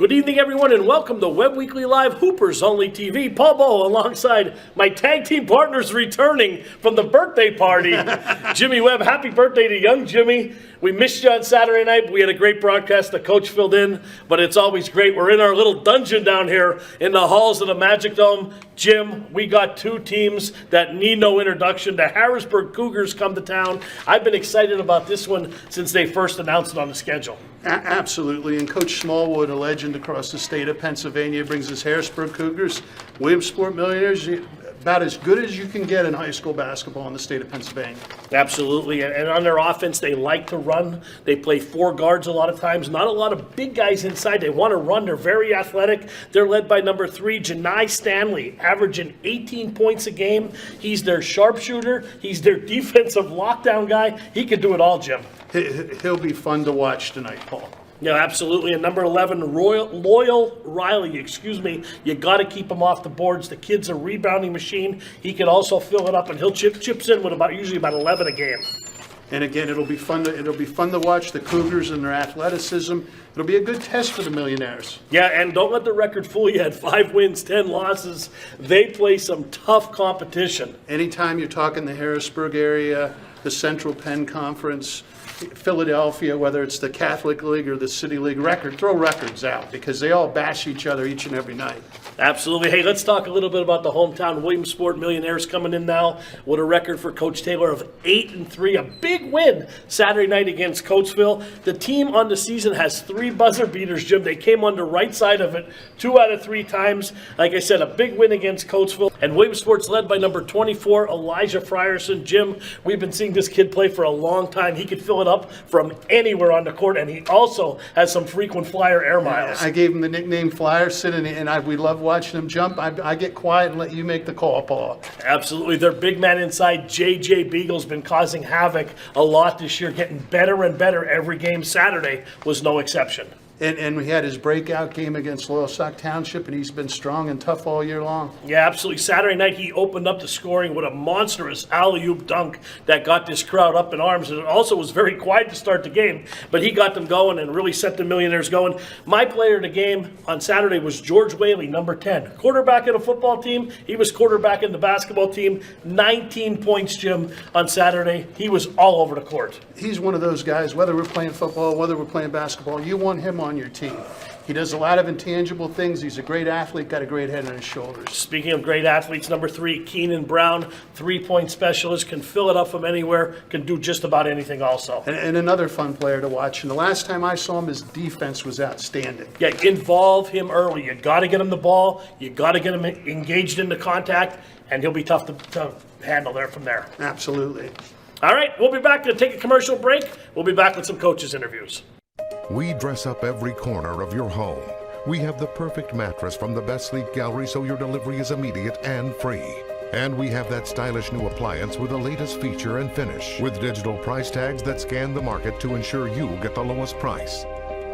Good evening, everyone, and welcome to Webb Weekly Live Hoopers Only TV. Paul Bowe alongside my tag team partners returning from the birthday party. Jimmy Webb, happy birthday to young Jimmy. We missed you on Saturday night. We had a great broadcast. The coach filled in, but it's always great. We're in our little dungeon down here in the halls of the Magic Dome. Jim, we got two teams that need no introduction. The Harrisburg Cougars come to town. I've been excited about this one since they first announced it on the schedule. Absolutely, and Coach Smallwood, a legend across the state of Pennsylvania, brings his Harrisburg Cougars, Williamsport Millionaires, about as good as you can get in high school basketball in the state of Pennsylvania. Absolutely, and on their offense, they like to run. They play four guards a lot of times. Not a lot of big guys inside. They want to run. They're very athletic. They're led by number 3, Janai Stanley, averaging 18 points a game. He's their sharpshooter. He's their defensive lockdown guy. He can do it all, Jim. He'll be fun to watch tonight, Paul. Yeah, absolutely. And number 11, Loyal Riley, you got to keep him off the boards. The kid's a rebounding machine. He can also fill it up, and he'll chips in with usually about 11 a game. And again, it'll be fun to watch the Cougars and their athleticism. It'll be a good test for the Millionaires. Yeah, and don't let the record fool you. At 5 wins, 10 losses, they play some tough competition. Anytime you're talking the Harrisburg area, the Central Penn Conference, Philadelphia, whether it's the Catholic League or the City League throw records out because they all bash each other each and every night. Absolutely. Hey, let's talk a little bit about the hometown Williamsport Millionaires coming in now with a record for Coach Taylor of 8-3, a big win Saturday night against Coatesville. The team on the season has 3 buzzer beaters, Jim. They came on the right side of it 2 out of 3 times. Like I said, a big win against Coatesville. And Williamsport's led by number 24, Elijah Frierson. Jim, we've been seeing this kid play for a long time. He could fill it up from anywhere on the court, and he also has some frequent flyer air miles. I gave him the nickname Flyerson, and we love watching him jump. I get quiet and let you make the call, Paul. Absolutely. Their big man inside, J.J. Beagle's been causing havoc a lot this year, getting better and better every game. Saturday was no exception. And we had his breakout game against Loyalstock Township, and he's been strong and tough all year long. Yeah, absolutely. Saturday night, he opened up the scoring with a monstrous alley-oop dunk that got this crowd up in arms. And it also was very quiet to start the game, but he got them going and really set the Millionaires going. My player of the game on Saturday was George Whaley, number 10. Quarterback of the football team. He was quarterback in the basketball team. 19 points, Jim, on Saturday. He was all over the court. He's one of those guys, whether we're playing football, whether we're playing basketball, you want him on your team. He does a lot of intangible things. He's a great athlete, got a great head on his shoulders. Speaking of great athletes, number 3, Keenan Brown, 3-point specialist, can fill it up from anywhere, can do just about anything also. And another fun player to watch. And the last time I saw him, his defense was outstanding. Yeah, involve him early. You got to get him the ball. You got to get him engaged in the contact, and he'll be tough to handle there from there. Absolutely. All right, we'll be back to take a commercial break. We'll be back with some coaches' interviews. We dress up every corner of your home. We have the perfect mattress from the best sleep gallery so your delivery is immediate and free. And we have that stylish new appliance with the latest feature and finish, with digital price tags that scan the market to ensure you get the lowest price.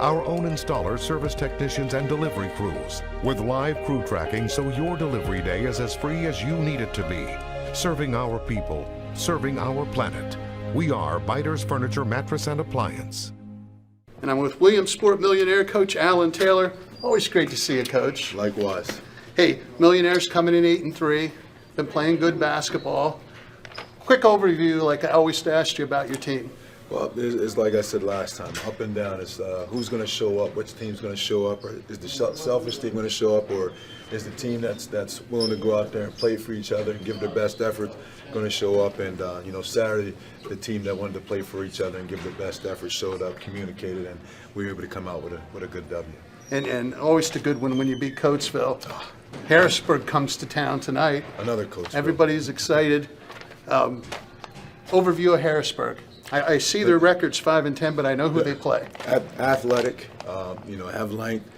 Our own installers, service technicians, and delivery crews, with live crew tracking so your delivery day is as free as you need it to be. Serving our people, serving our planet. We are Biters Furniture, Mattress, and Appliance. And I'm with Williamsport Millionaire Coach Alan Taylor. Always great to see you, Coach. Likewise. Hey, Millionaires coming in 8-3. Been playing good basketball. Quick overview, like I always asked you about your team. Well, it's like I said last time, up and down. It's who's going to show up, which team's going to show up, or is the selfish team going to show up, or is the team that's willing to go out there and play for each other and give their best effort going to show up? And Saturday, the team that wanted to play for each other and give their best effort showed up, communicated, and we were able to come out with a good W. And always the good one when you beat Coatesville. Harrisburg comes to town tonight. Another Coatesville. Everybody's excited. Overview of Harrisburg. I see their records 5-10, but I know who they play. Athletic, have length.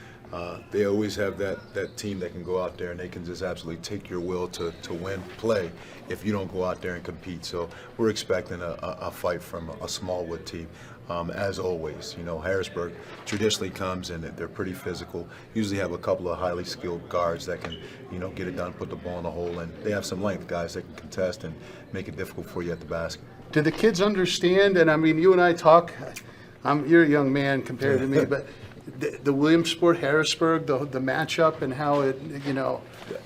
They always have that team that can go out there and they can just absolutely take your will to win play if you don't go out there and compete. So we're expecting a fight from a Smallwood team. As always, Harrisburg traditionally comes and they're pretty physical. Usually have a couple of highly skilled guards that can, get it done, put the ball in the hole, and they have some length, guys that can contest and make it difficult for you at the basket. Do the kids understand? And I mean, you and I talk. You're a young man compared to me, but the Williamsport, Harrisburg, the matchup and how it,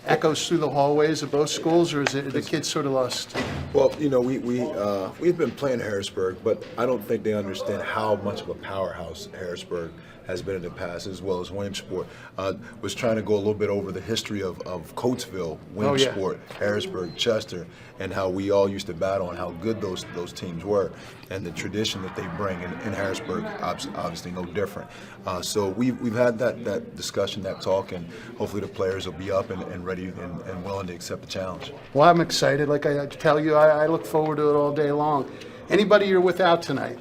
echoes through the hallways of both schools, or is it the kids sort of lost? Well, we've been playing Harrisburg, but I don't think they understand how much of a powerhouse Harrisburg has been in the past, as well as Williamsport. Was trying to go a little bit over the history of Coatesville, Williamsport, Harrisburg, Chester, and how we all used to battle and how good those teams were, and the tradition that they bring. In Harrisburg, obviously no different. So we've had that discussion, that talk, and hopefully the players will be up and ready and willing to accept the challenge. Well, I'm excited. Like I tell you, I look forward to it all day long. Anybody you're without tonight?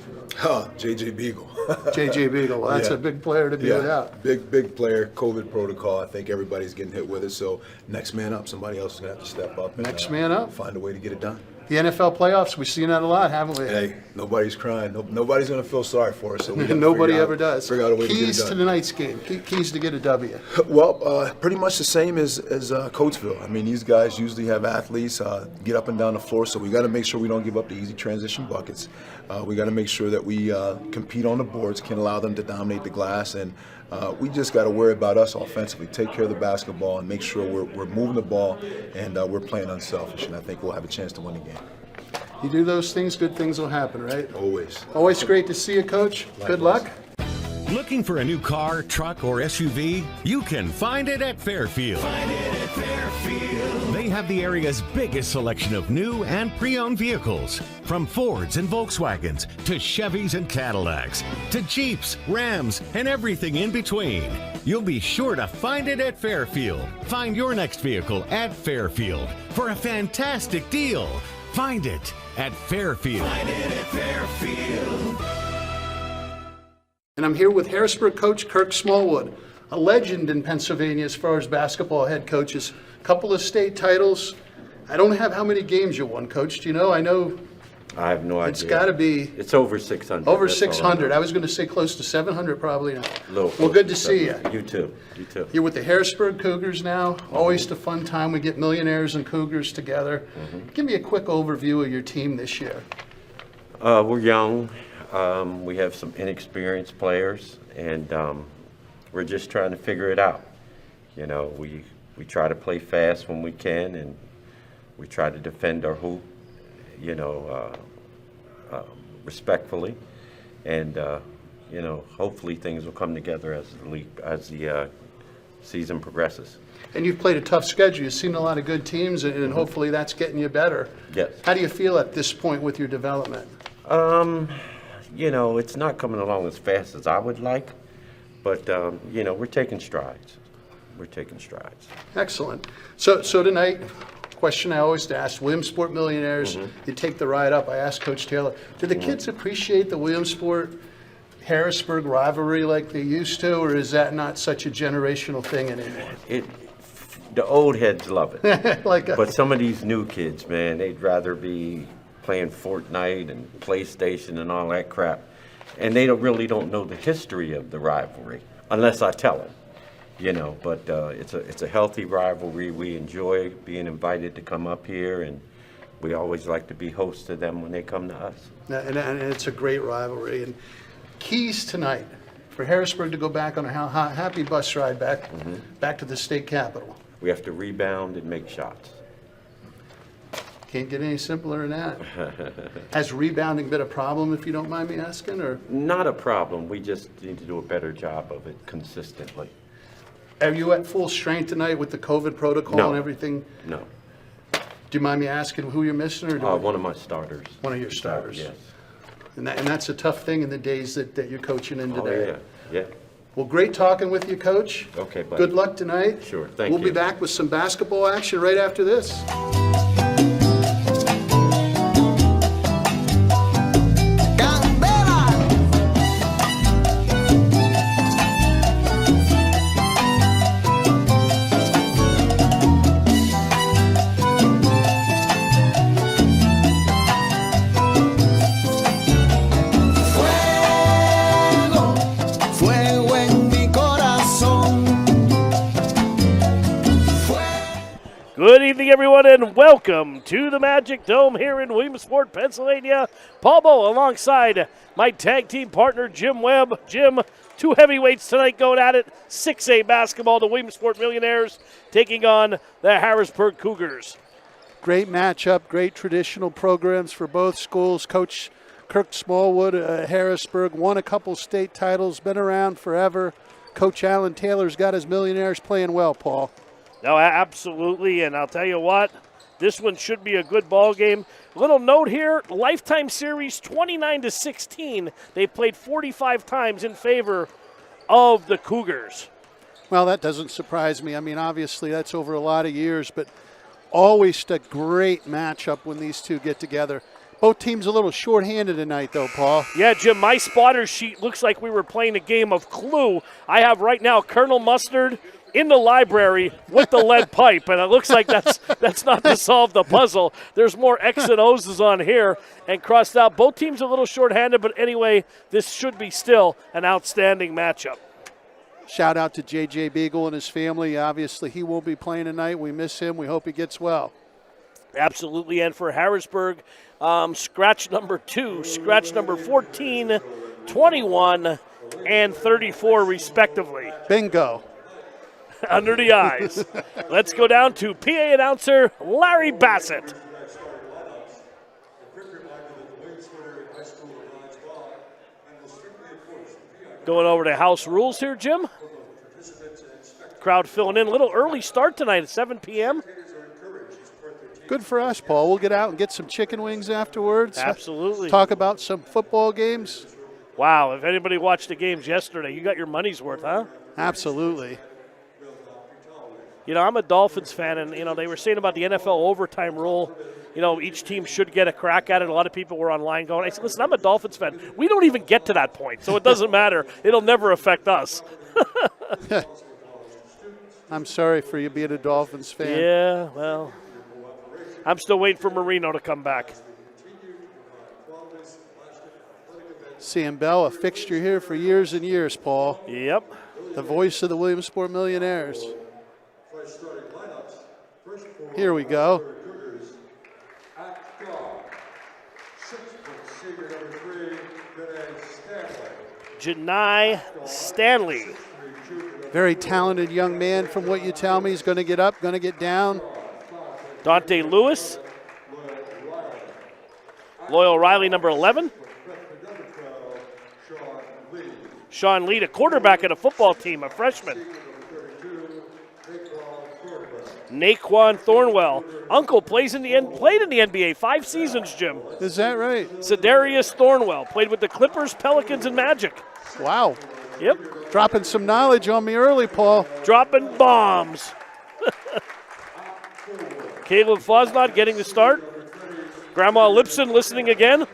J.J. Beagle. J.J. Beagle. Well, that's a big player to be without. Big player. COVID protocol. I think everybody's getting hit with it. So next man up. Somebody else is gonna have to step up. And, next man up. Find a way to get it done. The NFL playoffs, we've seen that a lot, haven't we? Hey, nobody's crying. Nobody's going to feel sorry for us. So nobody ever does. Figure out a way to get it Keys done. to tonight's game. Keys to get a W. Well, pretty much the same as Coatesville. I mean, these guys usually have athletes get up and down the floor, so we got to make sure we don't give up the easy transition buckets. We got to make sure that we compete on the boards, can allow them to dominate the glass, and we just got to worry about us offensively, take care of the basketball, and make sure we're moving the ball and we're playing unselfish. And I think we'll have a chance to win the game. You do those things, good things will happen, right? Always. Always great to see you, Coach. Likewise. Good luck. Looking for a new car, truck, or SUV? You can find it at Fairfield. They have the area's biggest selection of new and pre-owned vehicles, from Fords and Volkswagens to Chevys and Cadillacs to Jeeps, Rams, and everything in between. You'll be sure to find it at Fairfield. Find your next vehicle at Fairfield for a fantastic deal. Find it at Fairfield. And I'm here with Harrisburg coach Kirk Smallwood, a legend in Pennsylvania as far as basketball head coaches. A couple of state titles. I don't have how many games you won, Coach. Do you know? I know I have no idea. it's got to be It's over 600. over that's all I 600. know. I was going to say close to 700 probably now. Little Well, close good to see you. 700. You too. You too. You're with the Harrisburg Cougars now. Always a fun time. We get millionaires and Cougars together. Give me a quick overview of your team this year. We're young. We have some inexperienced players, and we're just trying to figure it out. We try to play fast when we can, and we try to defend our hoop, respectfully, and hopefully things will come together as the season progresses. And you've played a tough schedule. You've seen a lot of good teams, and hopefully that's getting you better. Yes. How do you feel at this point with your development? It's not coming along as fast as I would like, but we're taking strides. We're taking strides. Excellent. So tonight, question I always ask, Williamsport Millionaires, you take the ride up. I asked Coach Taylor, do the kids appreciate the Williamsport Harrisburg rivalry like they used to, or is that not such a generational thing anymore? The old heads love it. Like But some of these new kids, man, they'd rather be playing Fortnite and PlayStation and all that crap. And they really don't know the history of the rivalry, unless I tell them. But it's a healthy rivalry. We enjoy being invited to come up here, and we always like to be hosts to them when they come to us. and it's a great rivalry. And keys tonight for Harrisburg to go back on a happy bus ride back to the state capitol. We have to rebound and make shots. Can't get any simpler than that. Has rebounding been a problem, if you don't mind me asking, or Not a problem. We just need to do a better job of it consistently. are you at full strength tonight with the COVID protocol No. and everything? No. Do you mind me asking who you're missing, or One of my starters. one of your starters? Yes. And that's a tough thing in the days that you're coaching in Oh, today. yeah. Well, great talking with you, Coach. Okay, buddy. Good luck tonight. Sure, thank We'll be you. back with some basketball action right after this. Fuego en mi corazón. Good evening, everyone, and welcome to the Magic Dome here in Williamsport, Pennsylvania. Paul Bow alongside my tag team partner, Jim Webb. Jim, Two heavyweights tonight going at it. 6A basketball, the Williamsport Millionaires taking on the Harrisburg Cougars. Great matchup, great traditional programs for both schools. Coach Kirk Smallwood, Harrisburg, won a couple state titles, been around forever. Coach Alan Taylor's got his Millionaires playing well, Paul. No, absolutely, and I'll tell you what, this one should be a good ball game. Little note here, lifetime series 29-16. They've played 45 times in favor of the Cougars. Well, that doesn't surprise me. I mean, obviously that's over a lot of years, but always a great matchup when these two get together. Both teams a little short-handed tonight, though, Paul. Yeah, Jim, my spotter sheet looks like we were playing a game of Clue. I have right now Colonel Mustard in the library with the lead pipe, and it looks like that's not to solve the puzzle. There's more X and O's on here and crossed out. Both teams a little short-handed, but anyway, this should be still an outstanding matchup. Shout out to J.J. Beagle and his family. Obviously, he won't be playing tonight. We miss him. We hope he gets well. Absolutely, and for Harrisburg, scratch number 2, scratch number 14, 21, and 34, respectively. Bingo. Under the eyes. Let's go down to PA announcer Larry Bassett. Going over to house rules here, Jim. Crowd filling in. A little early start tonight at 7 p.m. Good for us, Paul. We'll get out and get some chicken wings afterwards. Absolutely. Talk about some football games. Wow, if anybody watched the games yesterday, you got your money's worth, huh? Absolutely. You know, I'm a Dolphins fan, and, you know, they were saying about the NFL overtime rule. You know, each team should get a crack at it. A lot of people were online going, I said, listen, I'm a Dolphins fan. We don't even get to that point, so it doesn't matter. It'll never affect us. I'm sorry for you being a Dolphins fan. Yeah, well, I'm still waiting for Marino to come back. Sam Bell, a fixture here for years and years, Paul. Yep. The voice of the Williamsport Millionaires. Here we go. Janai Stanley. Very talented young man from what you tell me. He's going to get up, going to get down. Dante Lewis. Loyal Riley, number 11. Sean Lee, a quarterback at a football team, a freshman. Naquan Thornwell. Uncle played in the NBA 5 seasons, Jim. Is that right? Cedarius Thornwell played with the Clippers, Pelicans, and Magic. Wow. Yep. Dropping some knowledge on me early, Paul. Dropping bombs. Caleb Fosnod getting the start. Grandma Lipson listening again.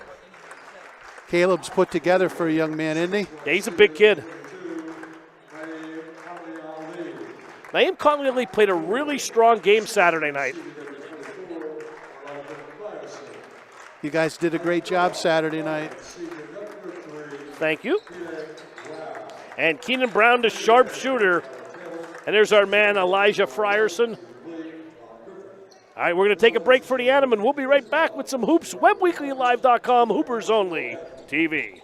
Caleb's put together for a young man, isn't he? Yeah, he's a big kid. Naeem Conley played a really strong game Saturday night. You guys did a great job Saturday night. Thank you. And Keenan Brown, the sharpshooter. And there's our man, Elijah Frierson. All right, we're going to take a break for the Animal. We'll be right back with some hoops. WebWeeklyLive.com, Hoopers Only TV.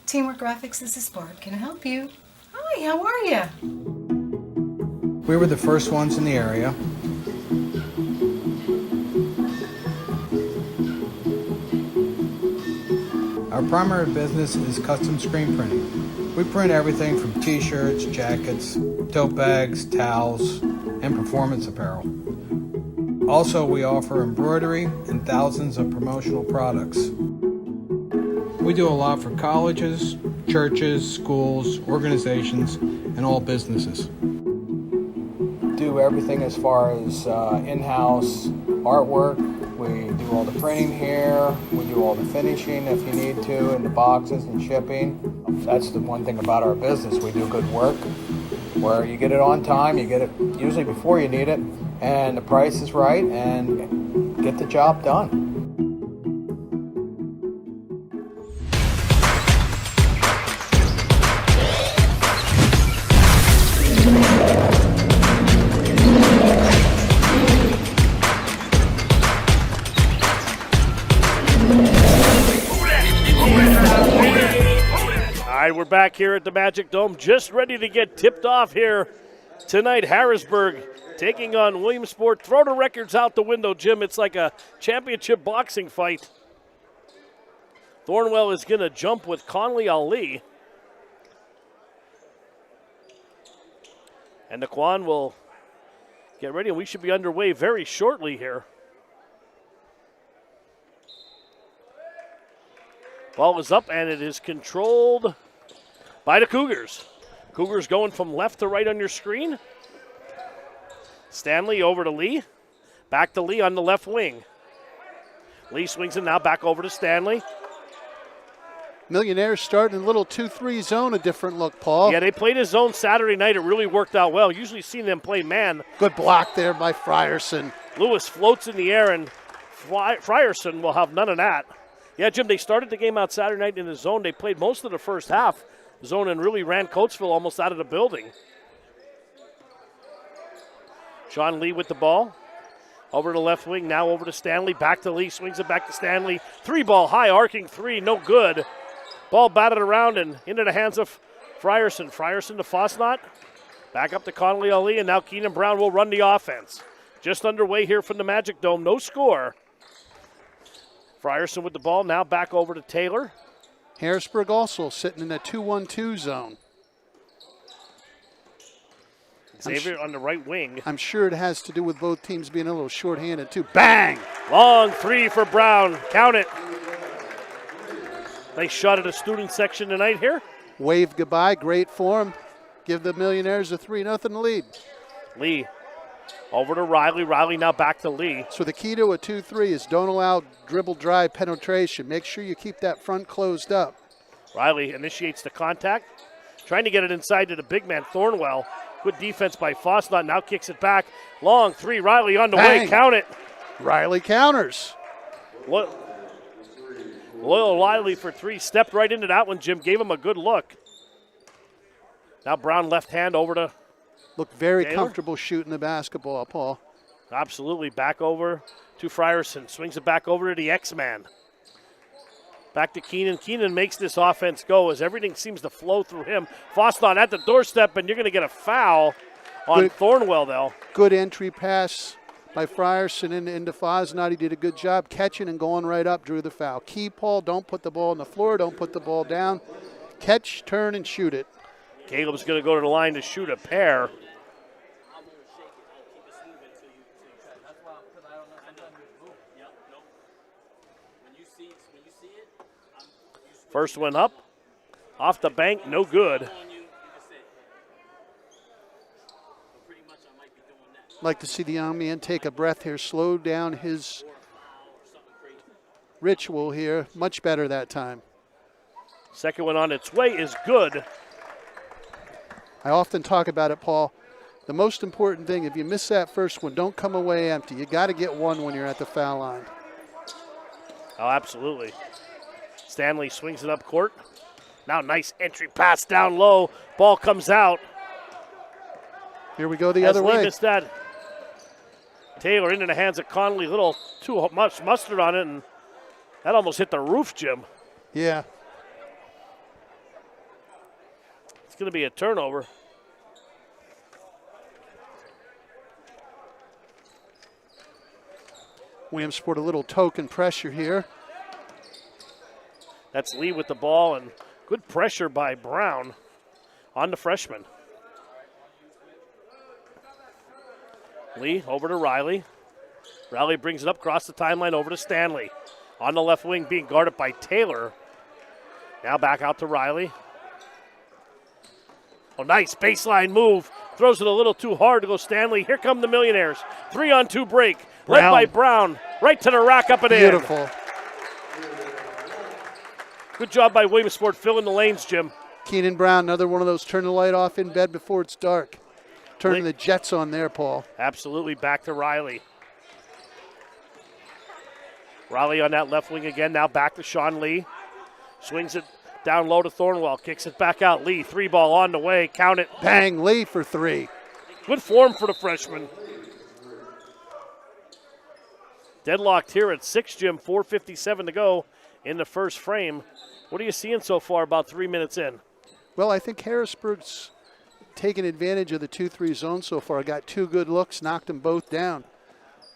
Teamwork Graphics, this is Barb. Can I help you? Hi, how are you? We were the first ones in the area. Our primary business is custom screen printing. We print everything from t-shirts, jackets, tote bags, towels, and performance apparel. Also, we offer embroidery and thousands of promotional products. We do a lot for colleges, churches, schools, organizations, and all businesses. Do everything as far as in-house artwork. We do all the printing here. We do all the finishing if you need to, and the boxes and shipping. That's the one thing about our business. We do good work where you get it on time, you get it usually before you need it, and the price is right, and get the job done. we're back here at the Magic Dome, just ready to get tipped off here tonight. Harrisburg taking on Williamsport. Throw the records out the window, Jim. It's like a championship boxing fight. Thornwell is going to jump with Conley Ali. And Naquan will get ready, and we should be underway very shortly here. Ball is up, and it is controlled by the Cougars. Cougars going from left to right on your screen. Stanley over to Lee. Back to Lee on the left wing. Lee swings it now back over to Stanley. Millionaires starting a little 2-3 zone, a different look, Paul. Yeah, they played his zone Saturday night. It really worked out well. Usually seen them play man. Good block there by Frierson. Lewis floats in the air, and Frierson will have none of that. Yeah, Jim, they started the game out Saturday night in the zone. They played most of the first half zone and really ran Coatesville almost out of the building. Sean Lee with the ball. Over to the left wing, now over to Stanley. Back to Lee, swings it back to Stanley. 3-ball, high arcing three, no good. Ball batted around and into the hands of Frierson. Frierson to Fosnot. Back up to Connolly Ali, and now Keenan Brown will run the offense. Just underway here from the Magic Dome, no score. Frierson with the ball, now back over to Taylor. Harrisburg also sitting in a 2-1-2 zone. Xavier on the right wing. I'm sure it has to do with both teams being a little shorthanded too. Bang! Long three for Brown. Count it. Nice shot at the student section tonight here. Wave goodbye, great form. Give the Millionaires a 3-0 lead. Lee over to Riley. Riley now back to Lee. So the key to a 2-3 is don't allow dribble drive penetration. Make sure you keep that front closed up. Riley initiates the contact. Trying to get it inside to the big man, Thornwell. Good defense by Fosnot. Now kicks it back. Long three. Riley on the way. Count it. Riley counters. Loyal Riley for three. Stepped right into that one, Jim. Gave him a good look. Now Brown left hand over to Look very Taylor. comfortable shooting the basketball, Paul. Absolutely. Back over to Frierson. Swings it back over to the X-Man. Back to Keenan. Keenan makes this offense go as everything seems to flow through him. Fosnot at the doorstep, and you're going to get a foul on Thornwell, though. Good entry pass by Frierson into Fosnot. He did a good job catching and going right up, drew the foul. Key, Paul, don't put the ball on the floor, don't put the ball down. Catch, turn, and shoot it. Caleb's going to go to the line to shoot a pair. First one up, off the bank, no good. Like to see the young man take a breath here, slow down his ritual here. Much better that time. Second one on its way is good. I often talk about it, Paul. The most important thing, if you miss that first one, don't come away empty. You got to get one when you're at the foul line. Oh, absolutely. Stanley swings it up court. Now nice entry pass down low. Ball comes out. Here we go the other way. Missed that. Taylor into the hands of Connolly. A little too much mustard on it, and that almost hit the roof, Jim. Yeah. It's going to be a turnover. Williamsport a little token pressure here. That's Lee with the ball, and good pressure by Brown on the freshman. Lee over to Riley. Riley brings it up across the timeline over to Stanley. On the left wing, being guarded by Taylor. Now back out to Riley. Oh, nice baseline move. Throws it a little too hard to go Stanley. Here come the Millionaires. 3-on-2 break. Led by Brown. Right to the rack, up and in. Beautiful. Good job by Williamsport filling the lanes, Jim. Keenan Brown, another one of those turn the light off in bed before it's dark. Turning the Jets on there, Paul. Absolutely, back to Riley. Riley on that left wing again, now back to Sean Lee. Swings it down low to Thornwell, kicks it back out. Lee, 3-ball on the way, count it. Bang, Lee for three. Good form for the freshman. Deadlocked here at 6, Jim, 4:57 to go in the first frame. What are you seeing so far about 3 minutes in? Well, I think Harrisburg's taken advantage of the 2-3 zone so far. Got 2 good looks, knocked them both down.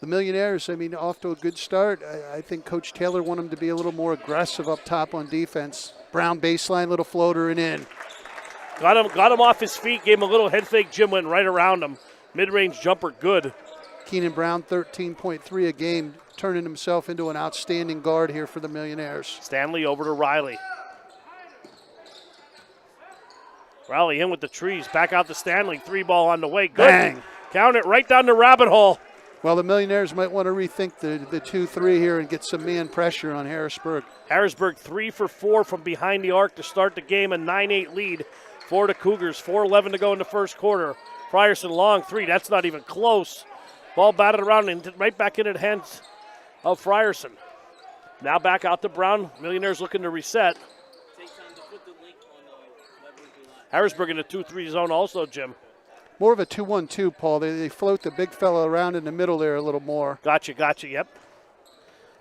The Millionaires, I mean, off to a good start. I think Coach Taylor wanted them to be a little more aggressive up top on defense. Brown baseline, little floater and in. Got him off his feet, gave him a little head fake. Jim went right around him. Mid-range jumper, good. Keenan Brown, 13.3 a game, turning himself into an outstanding guard here for the Millionaires. Stanley over to Riley. Riley in with the trees. Back out to Stanley. 3-ball on the way. Good. Bang. Count it right down the rabbit hole. Well, the Millionaires might want to rethink the 2-3 here and get some man pressure on Harrisburg. Harrisburg 3 for 4 from behind the arc to start the game. A 9-8 lead for the Cougars. 4:11 to go in the first quarter. Frierson long 3. That's not even close. Ball batted around and right back into the hands of Frierson. Now back out to Brown. Millionaires looking to reset. Harrisburg in the 2-3 zone also, Jim. More of a 2-1-2, Paul. They float the big fella around in the middle there a little more. Gotcha, yep.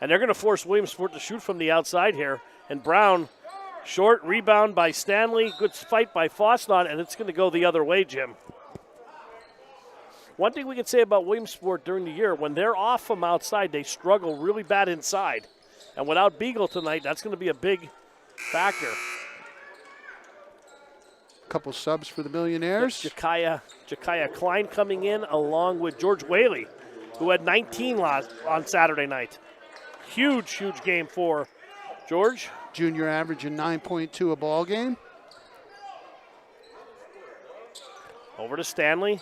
And they're going to force Williamsport to shoot from the outside here. And Brown, short rebound by Stanley. Good fight by Fosnot, and it's going to go the other way, Jim. One thing we can say about Williamsport during the year, when they're off from outside, they struggle really bad inside. And without Beagle tonight, that's going to be a big factor. Couple subs for the Millionaires. Jakaya Klein coming in along with George Whaley, who had 19 on Saturday night. Huge game for George. Junior averaging 9.2 a ball game. Over to Stanley.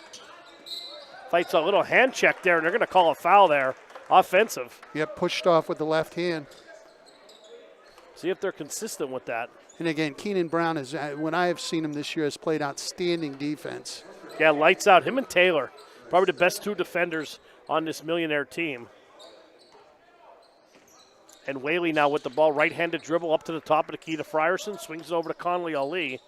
Fights a little hand check there, and they're going to call a foul there. Offensive. Yep, pushed off with the left hand. See if they're consistent with that. And again, Keenan Brown, is, when I have seen him this year, has played outstanding defense. Yeah, lights out. Him and Taylor, probably the best 2 defenders on this Millionaire team. And Whaley now with the ball, right-handed dribble up to the top of the key to Frierson, swings it over to Conley Ali.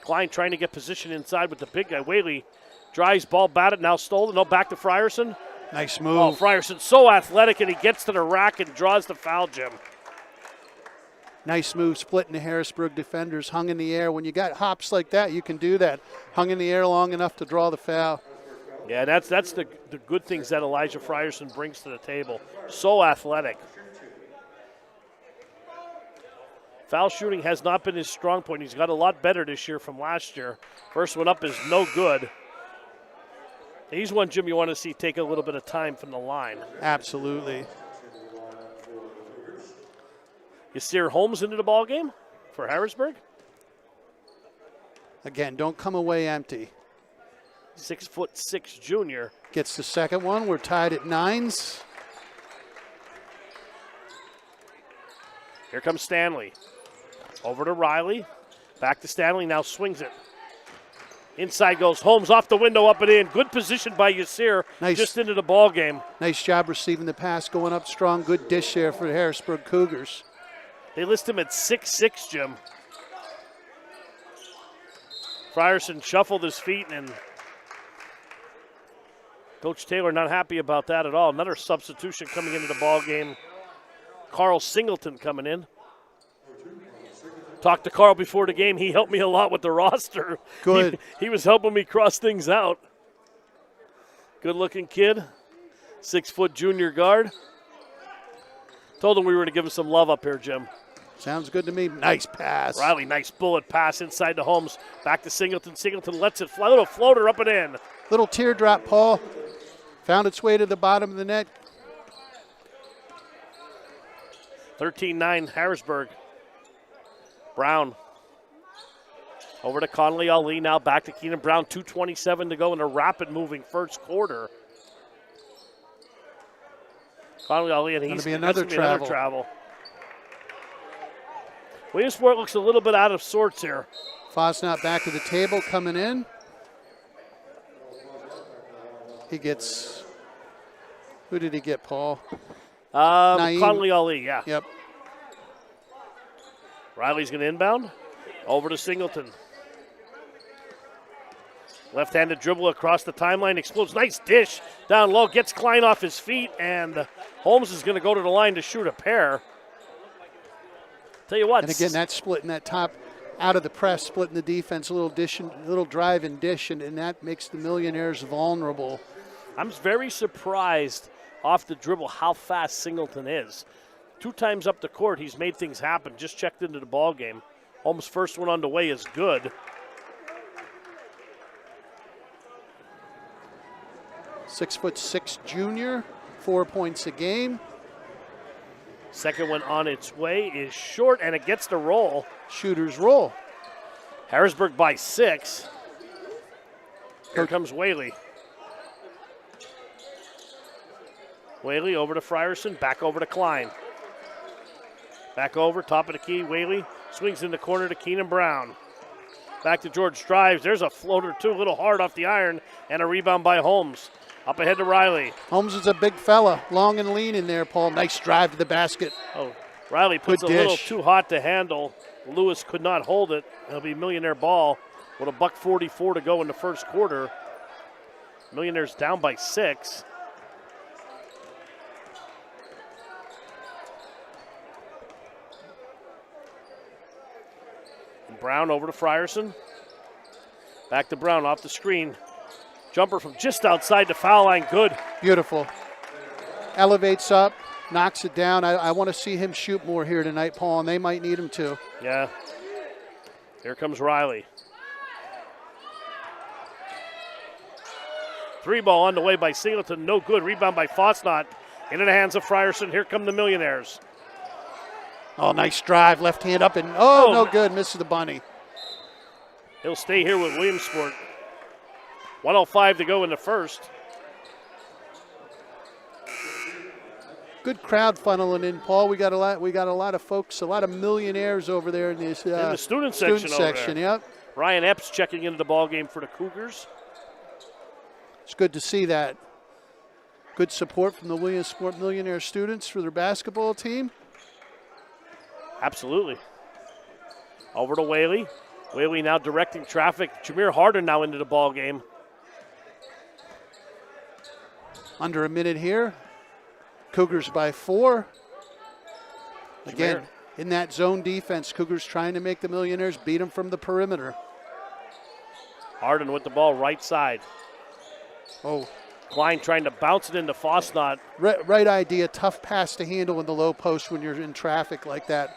Klein trying to get position inside with the big guy. Whaley drives, ball batted, now stolen. No, back to Frierson. Nice move. Oh, Frierson so athletic, and he gets to the rack and draws the foul, Jim. Nice move, splitting the Harrisburg defenders, hung in the air. When you got hops like that, you can do that. Hung in the air long enough to draw the foul. Yeah, that's the good things that Elijah Frierson brings to the table. So athletic. Foul shooting has not been his strong point. He's got a lot better this year from last year. First one up is no good. He's one, Jim, you want to see take a little bit of time from the line. Absolutely. Yasir Holmes into the ball game for Harrisburg. Again, don't come away empty. 6'6" junior. Gets the second one. We're tied at 9s. Here comes Stanley. Over to Riley. Back to Stanley, now swings it. Inside goes Holmes, off the window, up and in. Good position by Yasir, nice. Just into the ball game. Nice job receiving the pass, going up strong. Good dish there for the Harrisburg Cougars. They list him at 6'6", Jim. Frierson shuffled his feet, and Coach Taylor not happy about that at all. Another substitution coming into the ball game. Carl Singleton coming in. Talked to Carl before the game. He helped me a lot with the roster. Good. He was helping me cross things out. Good-looking kid. 6-foot junior guard. Told him we were going to give him some love up here, Jim. Sounds good to me. Nice pass. Riley, nice bullet pass inside to Holmes. Back to Singleton. Singleton lets it fly. Little floater up and in. Little teardrop, Paul. Found its way to the bottom of the net. 13-9 Harrisburg. Brown. Over to Conley Ali. Now back to Keenan Brown. 2:27 to go in a rapid moving first quarter. Conley Ali, and he's going to be another travel. Williamsport looks a little bit out of sorts here. Fosnot back to the table, coming in. He gets, who did he get, Paul? Conley Ali, yeah. Yep. Riley's going to inbound. Over to Singleton. Left-handed dribble across the timeline, explodes. Nice dish down low, gets Klein off his feet, and Holmes is going to go to the line to shoot a pair. Tell you what. And again, that split in that top out of the press, splitting the defense, a little drive and dish, and that makes the Millionaires vulnerable. I'm very surprised off the dribble how fast Singleton is. 2 times up the court, he's made things happen. Just checked into the ball game. Holmes' first one on the way is good. 6'6" junior, 4 points a game. Second one on its way is short, and it gets the roll. Shooters roll. Harrisburg by 6. Here comes Whaley. Whaley over to Frierson, back over to Klein. Back over, top of the key, Whaley swings in the corner to Keenan Brown. Back to George, drives. There's a floater, too, a little hard off the iron, and a rebound by Holmes. Up ahead to Riley. Holmes is a big fella, long and lean in there, Paul. Nice drive to the basket. Oh, Riley puts Good a little dish. too hot to handle. Lewis could not hold it. It'll be Millionaire ball with a $1:44 to go in the first quarter. Millionaires down by 6. And Brown over to Frierson. Back to Brown off the screen. Jumper from just outside the foul line, good. Beautiful. Elevates up, knocks it down. I want to see him shoot more here tonight, Paul, and they might need him to. Yeah. Here comes Riley. 3 ball on the way by Singleton, no good. Rebound by Fosnot. Into the hands of Frierson. Here come the Millionaires. Oh, nice drive, left hand up, and no good, misses the bunny. He'll stay here with Williamsport. 1:05 to go in the first. Good crowd funneling in, Paul. We got a lot of folks, a lot of Millionaires over there in this In the student section over there. Yep. Ryan Epps checking into the ball game for the Cougars. It's good to see that. Good support from the Williamsport Millionaire students for their basketball team. Absolutely. Over to Whaley. Whaley now directing traffic. Jameer Harden now into the ball game. Under a minute here. Cougars by 4. Again, in that zone defense, Cougars trying to make the Millionaires beat them from the perimeter. Harden with the ball right side. Oh, Klein trying to bounce it into Fosnot. right idea. Tough pass to handle in the low post when you're in traffic like that.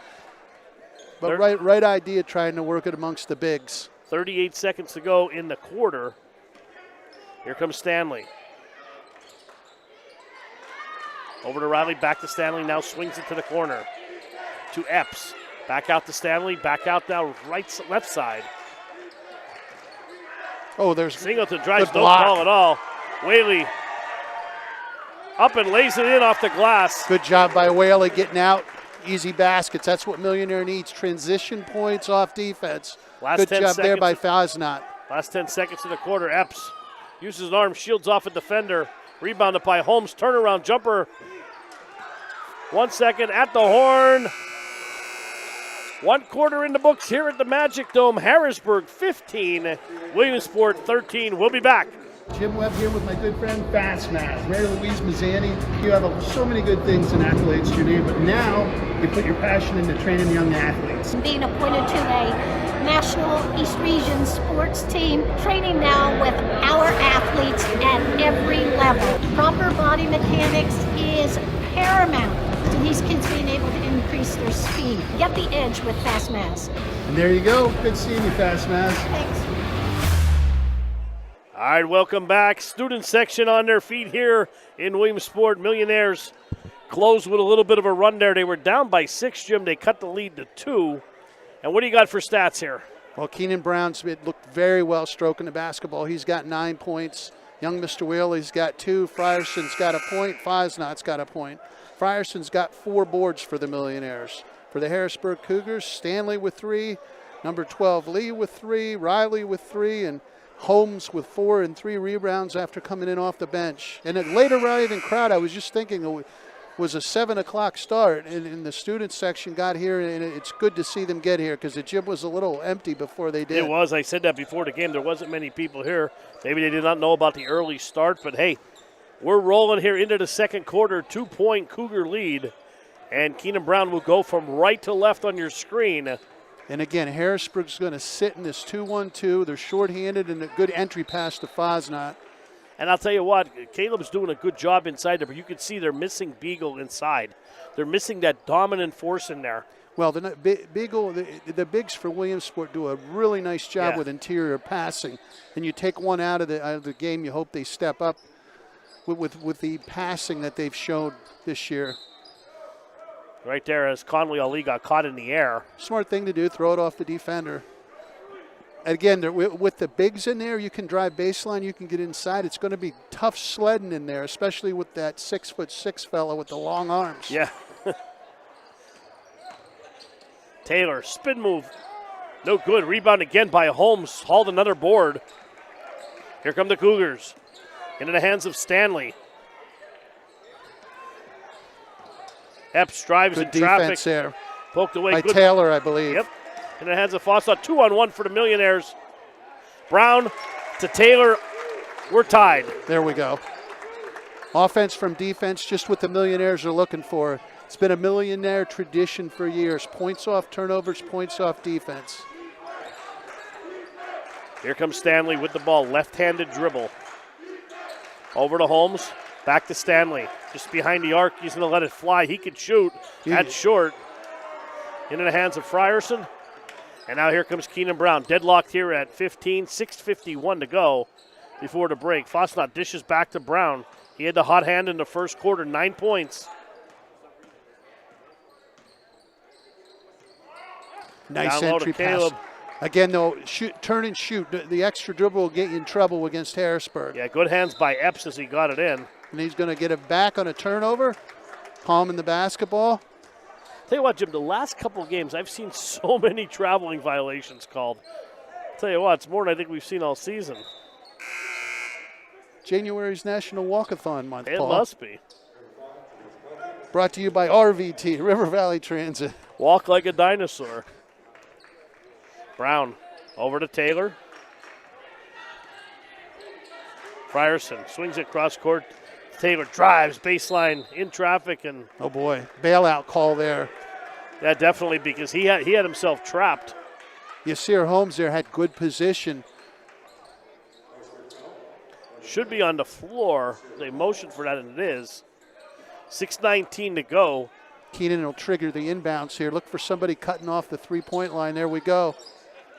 But right idea trying to work it amongst the bigs. 38 seconds to go in the quarter. Here comes Stanley. Over to Riley, back to Stanley, now swings it to the corner. To Epps. Back out to Stanley, back out now left side. Oh, there's Singleton drives, good no block. call at all. Whaley up and lays it in off the glass. Good job by Whaley getting out. Easy baskets. That's what Millionaire needs. Transition points off defense. Good job there by Fosnot. Last 10 seconds in the quarter. Epps uses an arm, shields off a defender. Rebounded by Holmes. Turnaround jumper. 1 second at the horn. 1 quarter in the books here at the Magic Dome. Harrisburg 15, Williamsport 13. We'll be back. Jim Webb here with my good friend Fast Math, Mary Louise Mazzani. You have so many good things and accolades to your name, but now you put your passion into training young athletes. Being appointed to a national East Region sports team, training now with our athletes at every level. Proper body mechanics is paramount to these kids being able to increase their speed. Get the edge with Fast Mass. And there you go. Good seeing you, Fast Math. Thanks. All right, welcome back. Student section on their feet here in Williamsport. Millionaires closed with a little bit of a run there. They were down by 6, Jim. They cut the lead to 2. And what do you got for stats here? Well, Keenan Brown's looked very well stroking the basketball. He's got 9 points. Young Mr. Whaley's got 2. Frierson's got a point. Fosnot's got a point. Frierson's got 4 boards for the Millionaires. For the Harrisburg Cougars, Stanley with 3, number 12 Lee with 3, Riley with 3, and Holmes with 4 and 3 rebounds after coming in off the bench. And a later arriving crowd, I was just thinking it was a 7 o'clock start, and the student section got here, and it's good to see them get here because the gym was a little empty before they did. It was. I said that before the game. There wasn't many people here. Maybe they did not know about the early start, but hey, we're rolling here into the second quarter, 2-point Cougar lead. And Keenan Brown will go from right to left on your screen. And again, Harrisburg's going to sit in this 2-1-2. They're shorthanded and a good entry pass to Fosnot. And I'll tell you what, Caleb's doing a good job inside there, but you can see they're missing Beagle inside. They're missing that dominant force in there. Well, the bigs for Williamsport do a really nice job with interior passing. And you take one out of the game, you hope they step up with the passing that they've shown this year. Right there as Conley Ali got caught in the air. Smart thing to do, throw it off the defender. Again, with the bigs in there, you can drive baseline, you can get inside. It's going to be tough sledding in there, especially with that 6'6" fellow with the long arms. Yeah. Taylor, spin move. No good. Rebound again by Holmes. Hauled another board. Here come the Cougars. Into the hands of Stanley. Epps drives Good in traffic. defense there. Poked away. By Good. Taylor, I believe. Yep. In the hands of Fosnot. 2-on-1 for the Millionaires. Brown to Taylor. We're tied. There we go. Offense from defense, just what the Millionaires are looking for. It's been a Millionaire tradition for years. Points off turnovers, points off defense. Here comes Stanley with the ball. Left-handed dribble. Over to Holmes. Back to Stanley. Just behind the arc. He's going to let it fly. He could shoot. That's short. Into the hands of Frierson. And now here comes Keenan Brown. Deadlocked here at 15. 6:51 to go before the break. Fosnot dishes back to Brown. He had the hot hand in the first quarter. 9 points. Nice entry pass. Again, though, turn and shoot. The extra dribble will get you in trouble against Harrisburg. Yeah, good hands by Epps as he got it in. And he's going to get it back on a turnover. Palming the basketball. Tell you what, Jim, the last couple of games, I've seen so many traveling violations called. Tell you what, it's more than I think we've seen all season. January's National Walkathon Month, It Paul. must be. Brought to you by RVT, River Valley Transit. Walk like a dinosaur. Brown over to Taylor. Frierson swings it cross court. Taylor drives baseline in traffic and oh boy, bailout call there. Yeah, definitely, because he had himself trapped. Yasir Holmes there had good position. Should be on the floor. They motioned for that, and it is. 6:19 to go. Keenan will trigger the inbounds here. Look for somebody cutting off the three-point line. There we go.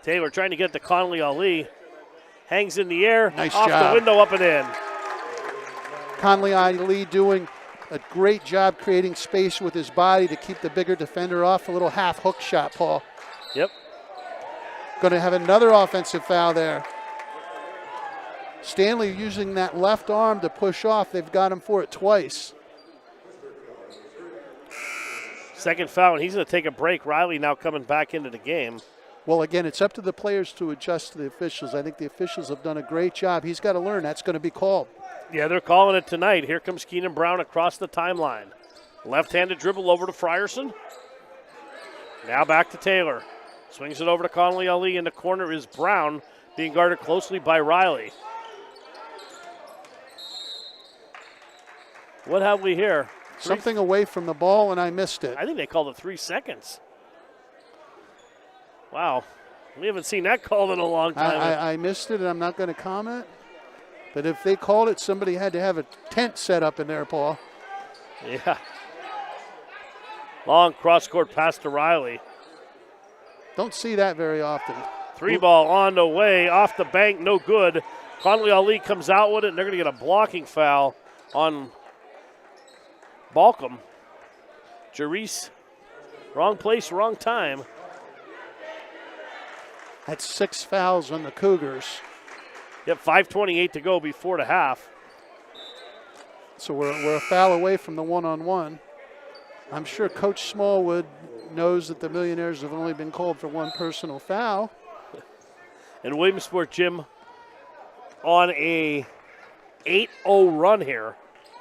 Taylor trying to get to Conley Ali. Hangs in the air. Nice off job. the window, up and in. Conley Ali doing a great job creating space with his body to keep the bigger defender off. A little half hook shot, Paul. Yep. Going to have another offensive foul there. Stanley using that left arm to push off. They've got him for it twice. Second foul, and he's going to take a break. Riley now coming back into the game. Well, again, it's up to the players to adjust to the officials. I think the officials have done a great job. He's got to learn that's going to be called. Yeah, they're calling it tonight. Here comes Keenan Brown across the timeline. Left-handed dribble over to Frierson. Now back to Taylor. Swings it over to Conley Ali. In the corner is Brown, being guarded closely by Riley. What have we here? Something away from the ball, and I missed it. I think they called it 3 seconds. Wow. We haven't seen that called in a long time. I missed it, and I'm not going to comment. But if they called it, somebody had to have a tent set up in there, Paul. Yeah. Long cross-court pass to Riley. Don't see that very often. 3 ball on the way, off the bank, no good. Conley Ali comes out with it, and they're going to get a blocking foul on Balcom. Jarice, wrong place, wrong time. That's 6 fouls on the Cougars. Yep, 5:28 to go before the half. So we're a foul away from the one-on-one. I'm sure Coach Smallwood knows that the Millionaires have only been called for 1 personal foul. And Williamsport, Jim, on a 8-0 run here.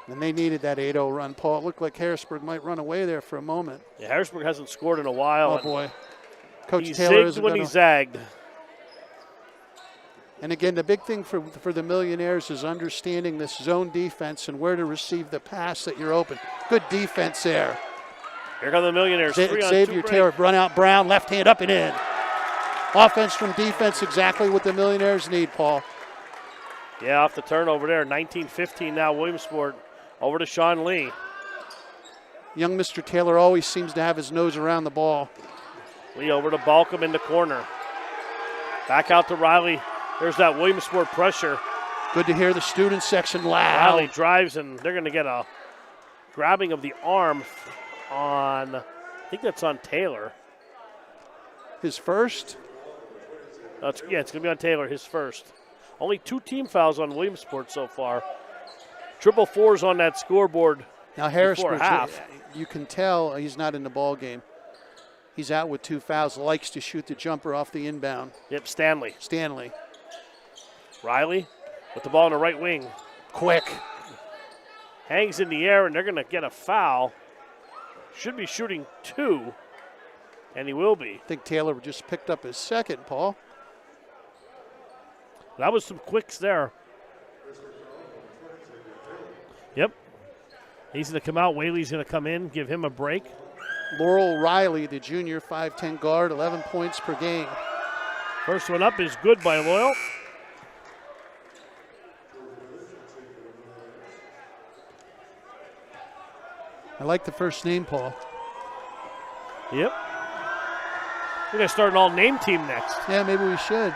And they needed that 8-0 run, Paul. It looked like Harrisburg might run away there for a moment. Yeah, Harrisburg hasn't scored in a while. Oh, boy. Coach he Taylor zigged when he zagged. And again, the big thing for the Millionaires is understanding this zone defense and where to receive the pass that you're open. Good defense there. Here come the Millionaires. Xavier Taylor, run out Brown, left hand up and in. Offense from defense, exactly what the Millionaires need, Paul. Yeah, off the turnover there. 19-15 now, Williamsport. Over to Sean Lee. Young Mr. Taylor always seems to have his nose around the ball. Lee over to Balcom in the corner. Back out to Riley. There's that Williamsport pressure. Good to hear the student section loud. Riley drives, and they're going to get a grabbing of the arm on, I think that's on Taylor. His first? It's going to be on Taylor, his first. Only 2 team fouls on Williamsport so far. Triple fours on that scoreboard. Now Harrisburg, half. you can tell he's not in the ball game. He's out with 2 fouls, likes to shoot the jumper off the inbound. Yep, Stanley. Riley with the ball on the right wing. Quick. Hangs in the air, and they're going to get a foul. Should be shooting 2, and he will be. I think Taylor just picked up his second, Paul. That was some quicks there. Yep. He's going to come out. Whaley's going to come in, give him a break. Laurel Riley, the junior 5'10 guard, 11 points per game. First one up is good by Loyal. I like the first name, Paul. Yep. We're going to start an all-name team next. Yeah, maybe we should.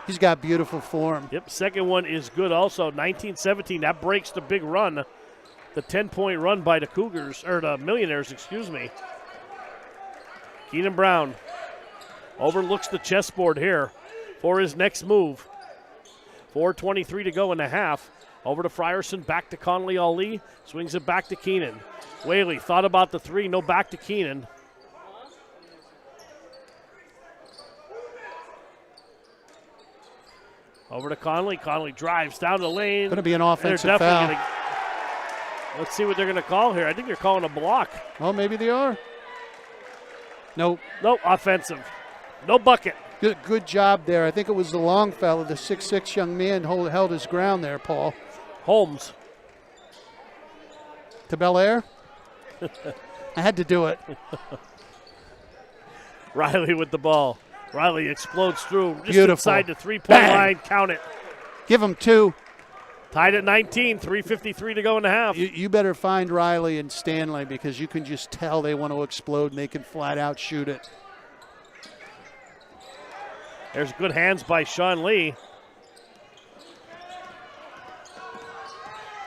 He's got beautiful form. Yep, second one is good also. 19-17, that breaks the big run. The 10-point run by the Cougars, or the Millionaires, excuse me. Keenan Brown overlooks the chessboard here for his next move. 4:23 to go in the half. Over to Frierson, back to Conley Ali. Swings it back to Keenan. Whaley thought about the 3, no, back to Keenan. Over to Conley. Conley drives down the lane. Going to be an offensive foul. Let's see what they're going to call here. I think they're calling a block. Well, maybe they are. Nope. Nope, offensive. No bucket. Good job there. I think it was the long fella, the 6'6 young man, held his ground there, Paul. Holmes. To Belair? I had to do it. Riley with the ball. Riley explodes through just Beautiful. inside the 3-point line. Count it. Give him 2. Tied at 19, 3:53 to go in the half. You better find Riley and Stanley because you can just tell they want to explode and they can flat out shoot it. There's good hands by Sean Lee.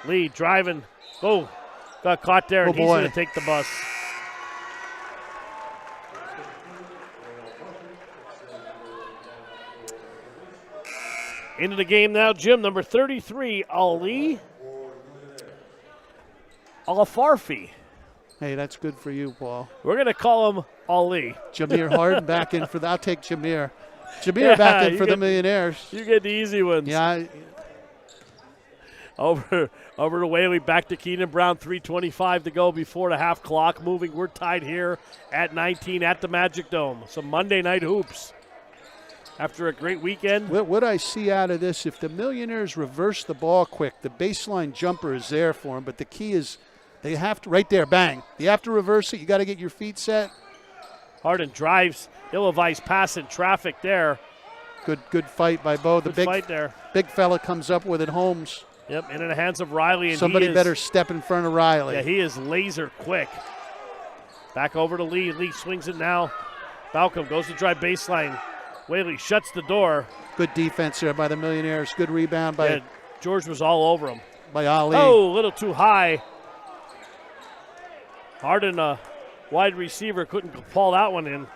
Lee driving. Oh, got caught there, and he's going to take the bus. Into the game now, Jim. Number 33, Ali Alafarfi. Hey, that's good for you, Paul. We're going to call him Ali. Jameer Harden back in for I'll take Jameer. Jameer back in for the Millionaires. You get the easy ones. Yeah. Over to Whaley, back to Keenan Brown, 3:25 to go before the half clock. Moving, we're tied here at 19 at the Magic Dome. Some Monday night hoops. After a great weekend. What I see out of this, if the Millionaires reverse the ball quick, the baseline jumper is there for them, but the key is they have to, right there, bang. You have to reverse it. You got to get your feet set. Harden drives, ill-advised pass in traffic there. Good fight by Bo. The Good fight there. Big fella comes up with it, Holmes. Yep, into the hands of Riley. And somebody better step in front of Riley. Yeah, he is laser quick. Back over to Lee. Lee swings it now. Balcom goes to drive baseline. Whaley shuts the door. Good defense there by the Millionaires. Good rebound by George was all over him. By Ali. Oh, a little too high. Harden, a wide receiver, couldn't pull that one in.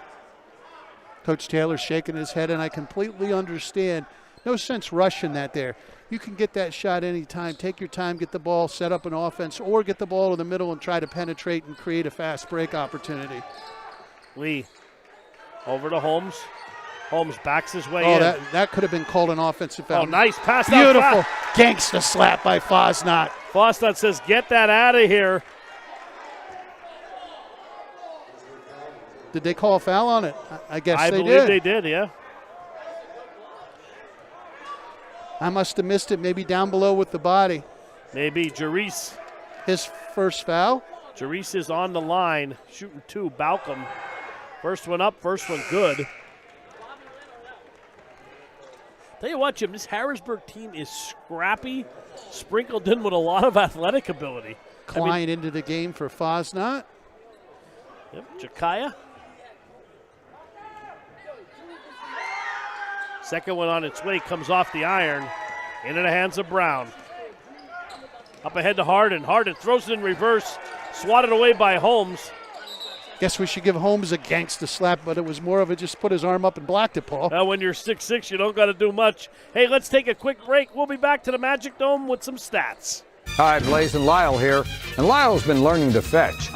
Coach Taylor shaking his head, and I completely understand. No sense rushing that there. You can get that shot anytime. Take your time, get the ball, set up an offense, or get the ball in the middle and try to penetrate and create a fast break opportunity. Lee over to Holmes. Holmes backs his way in. That could have been called an offensive foul. Oh, nice pass. Beautiful gangsta slap by Fosnot. Fosnot says, get that out of here. Did they call a foul on it? I guess they did. I believe they did, yeah. I must have missed it, maybe down below with the body. Maybe. Jarice. His first foul. Jarice is on the line, shooting 2. Balcom. First one up, first one good. Tell you what, Jim, this Harrisburg team is scrappy, sprinkled in with a lot of athletic ability. Klein into the game for Fosnot. Yep, Jakaya. Second one on its way, comes off the iron. Into the hands of Brown. Up ahead to Harden. Harden throws it in reverse, swatted away by Holmes. Guess we should give Holmes a gangsta slap, but it was more of a just put his arm up and blocked it, Paul. When you're 6'6", you don't got to do much. Hey, let's take a quick break. We'll be back to the Magic Dome with some stats. Hi, Blaze and Lyle here, and Lyle's been learning to fetch.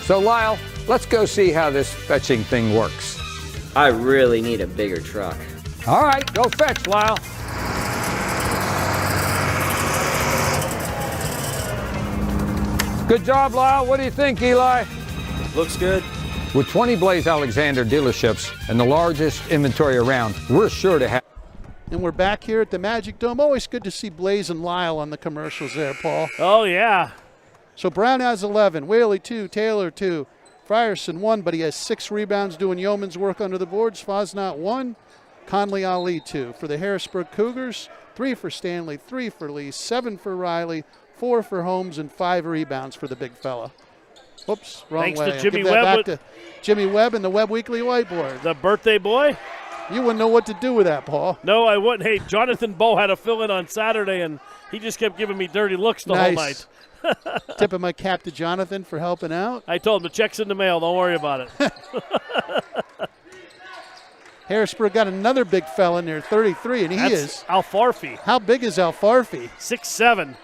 So Lyle, let's go see how this fetching thing works. I really need a bigger truck. All right, go fetch, Lyle. Good job, Lyle. What do you think, Eli? Looks good. With 20 Blaze Alexander dealerships and the largest inventory around, we're sure to have. And we're back here at the Magic Dome. Always good to see Blaze and Lyle on the commercials there, Paul. Oh, yeah. So Brown has 11, Whaley 2, Taylor 2, Frierson 1, but he has 6 rebounds doing yeoman's work under the boards. Fosnot 1, Conley Ali 2. For the Harrisburg Cougars, 3 for Stanley, 3 for Lee, 7 for Riley, 4 for Holmes, and 5 rebounds for the big fella. Whoops, wrong Thanks way. to Jimmy I'll give that Webb back to Jimmy Webb and the Webb Weekly Whiteboard. The birthday boy. You wouldn't know what to do with that, Paul. No, I wouldn't. Hey, Jonathan Bowe had a fill-in on Saturday, and he just kept giving me dirty looks the whole night. Tipping my cap to Jonathan for helping out. I told him the check's in the mail. Don't worry about it. Harrisburg got another big fella in there, 33, and That's is. Alfarfi. How big is Alfarfi? 6'7".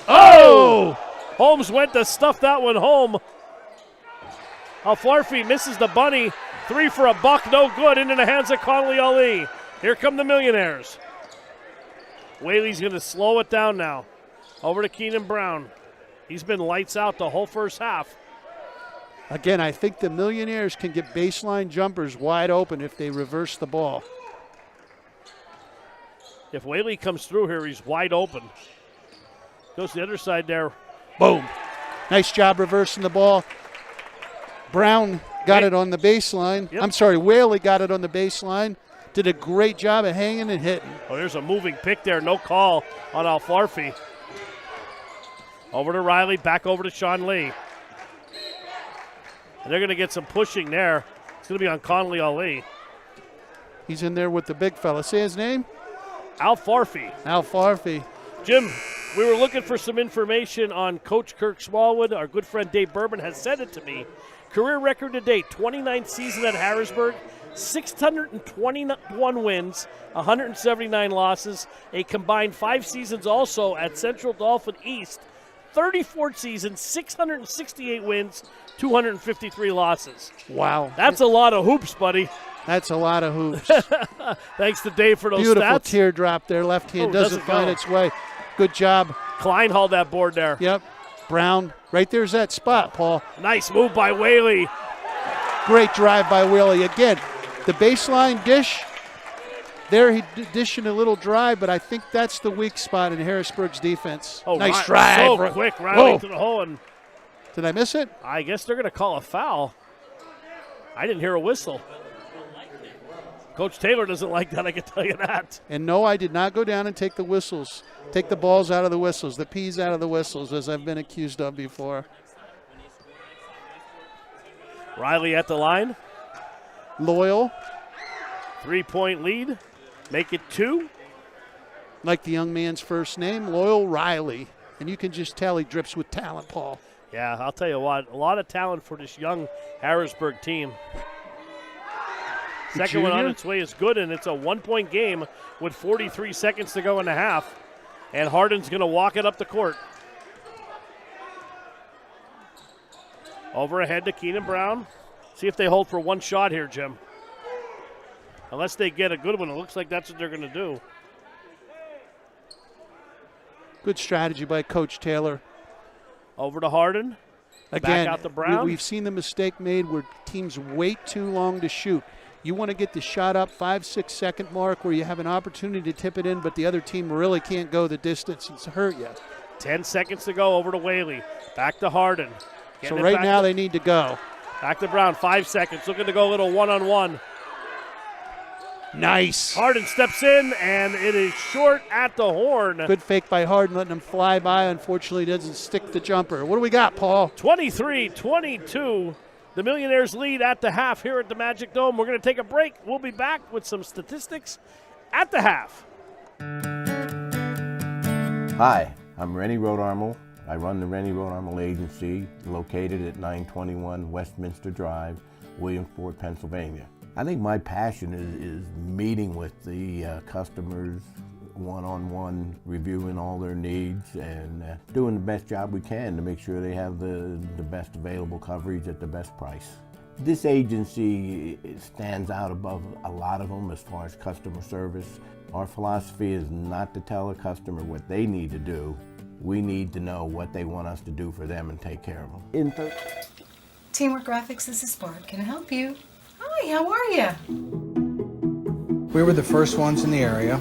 Oh! Holmes went to stuff that one home. Alfarfi misses the bunny. 3 for a buck, no good. Into the hands of Conley Ali. Here come the Millionaires. Whaley's going to slow it down now. Over to Keenan Brown. He's been lights out the whole first half. Again, I think the Millionaires can get baseline jumpers wide open if they reverse the ball. If Whaley comes through here, he's wide open. Goes to the other side there. Boom. Nice job reversing the ball. Brown got it on the baseline. Yep. I'm sorry, Whaley got it on the baseline. Did a great job of hanging and hitting. Oh, there's a moving pick there. No call on Alfarfi. Over to Riley, back over to Sean Lee. And they're going to get some pushing there. It's going to be on Conley Ali. He's in there with the big fella. Say his name? Alfarfi. Alfarfi. Jim, we were looking for some information on Coach Kirk Smallwood. Our good friend Dave Bourbon has sent it to me. Career record to date, 29th season at Harrisburg, 621 wins, 179 losses, a combined 5 seasons also at Central Dauphin East, 34th season, 668 wins, 253 losses. Wow. That's a lot of hoops, buddy. That's a lot of hoops. Thanks to Dave for those Beautiful stats. teardrop there. Left hand doesn't find its way. Good job. Klein hauled that board there. Yep. Brown. Right there's that spot, Paul. Nice move by Whaley. Great drive by Whaley. Again, the baseline dish. There he dishing a little drive, but I think that's the weak spot in Harrisburg's defense. Oh, nice drive. So quick, Riley to the hole. And did I miss it? I guess they're going to call a foul. I didn't hear a whistle. Coach Taylor doesn't like that, I can tell you that. And no, I did not go down and take the whistles. Take the balls out of the whistles, the peas out of the whistles, as I've been accused of before. Riley at the line. Loyal. 3-point lead. Make it 2. Like the young man's first name, Loyal Riley. And you can just tell he drips with talent, Paul. Yeah, I'll tell you what, a lot of talent for this young Harrisburg team. Second one on its way is good, and it's a 1-point game with 43 seconds to go in the half. And Harden's going to walk it up the court. Over ahead to Keenan Brown. See if they hold for one shot here, Jim. Unless they get a good one, it looks like that's what they're going to do. Good strategy by Coach Taylor. Over to Harden. Again, back out to Brown. We've seen the mistake made where teams wait too long to shoot. You want to get the shot up 5-6 second mark where you have an opportunity to tip it in, but the other team really can't go the distance and hurt you. 10 seconds to go. Over to Whaley. Back to Harden. So right now they need to go. Back to Brown. 5 seconds. Looking to go a little one-on-one. Nice. Harden steps in, and it is short at the horn. Good fake by Harden, letting him fly by. Unfortunately, doesn't stick the jumper. What do we got, Paul? 23-22. The Millionaires lead at the half here at the Magic Dome. We're going to take a break. We'll be back with some statistics at the half. Hi, I'm Rennie Rodarmel. I run the Rennie Rodarmel Agency, located at 921 Westminster Drive, Williamsport, Pennsylvania. I think my passion is meeting with the customers one-on-one, reviewing all their needs and doing the best job we can to make sure they have the best available coverage at the best price. This agency stands out above a lot of them as far as customer service. Our philosophy is not to tell a customer what they need to do. We need to know what they want us to do for them and take care of them. Teamwork Graphics, this is Barb. Can I help you? Hi, how are you? We were the first ones in the area.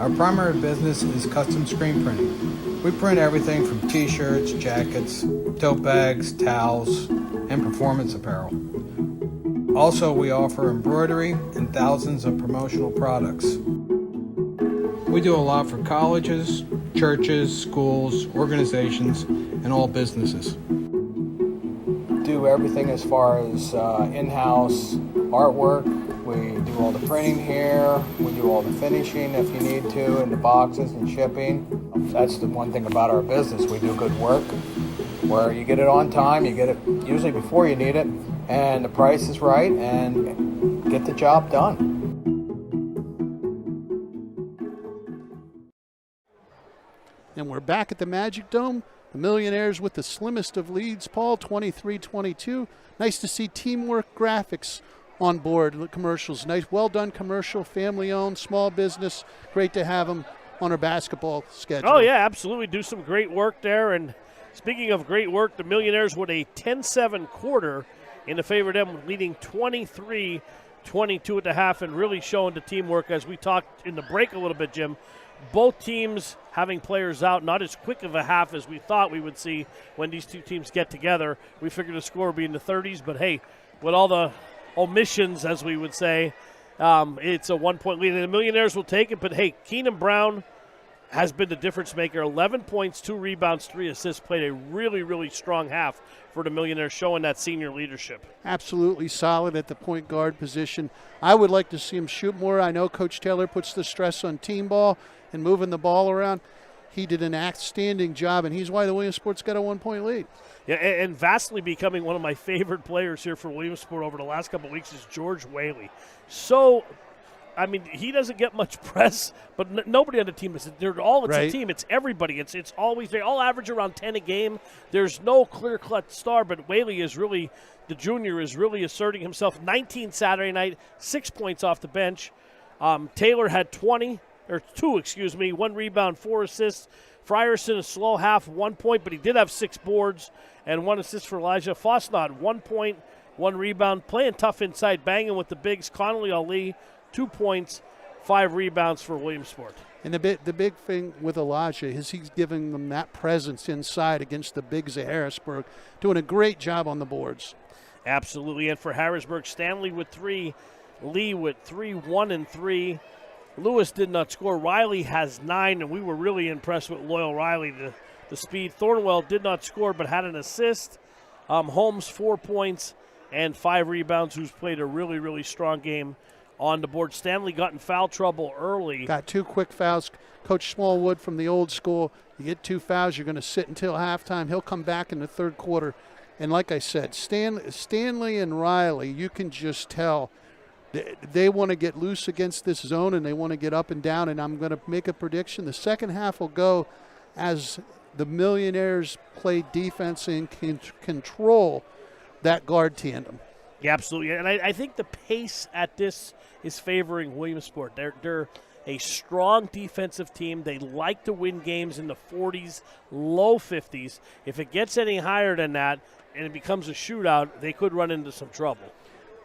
Our primary business is custom screen printing. We print everything from t-shirts, jackets, tote bags, towels, and performance apparel. Also, we offer embroidery and thousands of promotional products. We do a lot for colleges, churches, schools, organizations, and all businesses. Do everything as far as in-house artwork. We do all the printing here. We do all the finishing if you need to, and the boxes and shipping. That's the one thing about our business. We do good work where you get it on time, you get it usually before you need it, and the price is right, and get the job done. And we're back at the Magic Dome. The Millionaires with the slimmest of leads, Paul, 23-22. Nice to see Teamwork Graphics on board. The commercials, nice, well done commercial, family owned, small business. Great to have them on our basketball schedule. Oh, yeah, absolutely. Do some great work there. And speaking of great work, the Millionaires with a 10-7 quarter in the favor of them, leading 23-22 at the half, and really showing the teamwork as we talked in the break a little bit, Jim. Both teams having players out, not as quick of a half as we thought we would see when these two teams get together. We figured the score would be in the 30s, but hey, with all the omissions, as we would say, it's a 1-point lead. And the Millionaires will take it, but hey, Keenan Brown has been the difference maker. 11 points, 2 rebounds, 3 assists, played a really, really strong half for the Millionaires, showing that senior leadership. Absolutely solid at the point guard position. I would like to see him shoot more. I know Coach Taylor puts the stress on team ball and moving the ball around. He did an outstanding job, and he's why the Williamsport's got a 1-point lead. Yeah, and vastly becoming one of my favorite players here for Williamsport over the last couple of weeks is George Whaley. So, I mean, he doesn't get much press, but nobody on the team is. They're all. It's right. A team. It's everybody. It's always. They all average around 10 a game. There's no clear-cut star, but Whaley is really, the junior is really asserting himself. 19 Saturday night, 6 points off the bench. Taylor had 2, 1 rebound, 4 assists. Frierson, a slow half, 1 point, but he did have 6 boards and 1 assist for Elijah. Fosnod, 1 point, 1 rebound, playing tough inside, banging with the bigs. Connolly Ali, 2 points, 5 rebounds for Williamsport. And the big thing with Elijah is he's giving them that presence inside against the bigs of Harrisburg, doing a great job on the boards. Absolutely, and for Harrisburg, Stanley with 3, Lee with 3, 1 and 3. Lewis did not score. Riley has 9, and we were really impressed with Loyal Riley, the speed. Thornwell did not score but had an assist. Holmes, 4 points and 5 rebounds, who's played a really, really strong game on the board. Stanley got in foul trouble early. Got 2 quick fouls. Coach Smallwood from the old school, you get 2 fouls, you're going to sit until halftime. He'll come back in the third quarter. And like I said, Stanley and Riley, you can just tell they want to get loose against this zone, and they want to get up and down, and I'm going to make a prediction. The second half will go as the Millionaires play defense and can control that guard tandem. Yeah, absolutely. And I think the pace at this is favoring Williamsport. They're a strong defensive team. They like to win games in the 40s, low 50s. If it gets any higher than that and it becomes a shootout, they could run into some trouble.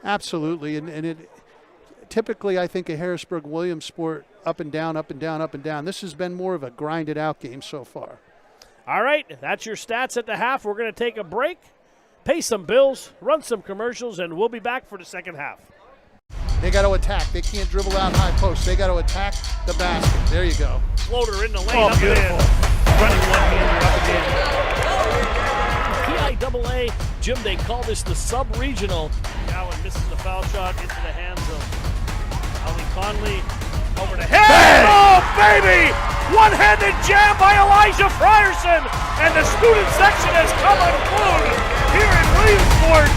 Absolutely, and it typically I think a Harrisburg Williamsport up and down, up and down, up and down. This has been more of a grinded out game so far. All right, that's your stats at the half. We're going to take a break. pay some bills, run some commercials, and we'll be back for the second half. They got to attack. They can't dribble out high post. They got to attack the basket. There you go. Floater in the lane, Oh, up beautiful. and in. Running one-hander up and in. PIAA, Jim, they call this the sub-regional. Allen misses the foul shot into the hands of Ali Conley. Over the head. Bang! Oh, baby! One-handed jam by Elijah Frierson. And the student section has come unglued here in Williamsport.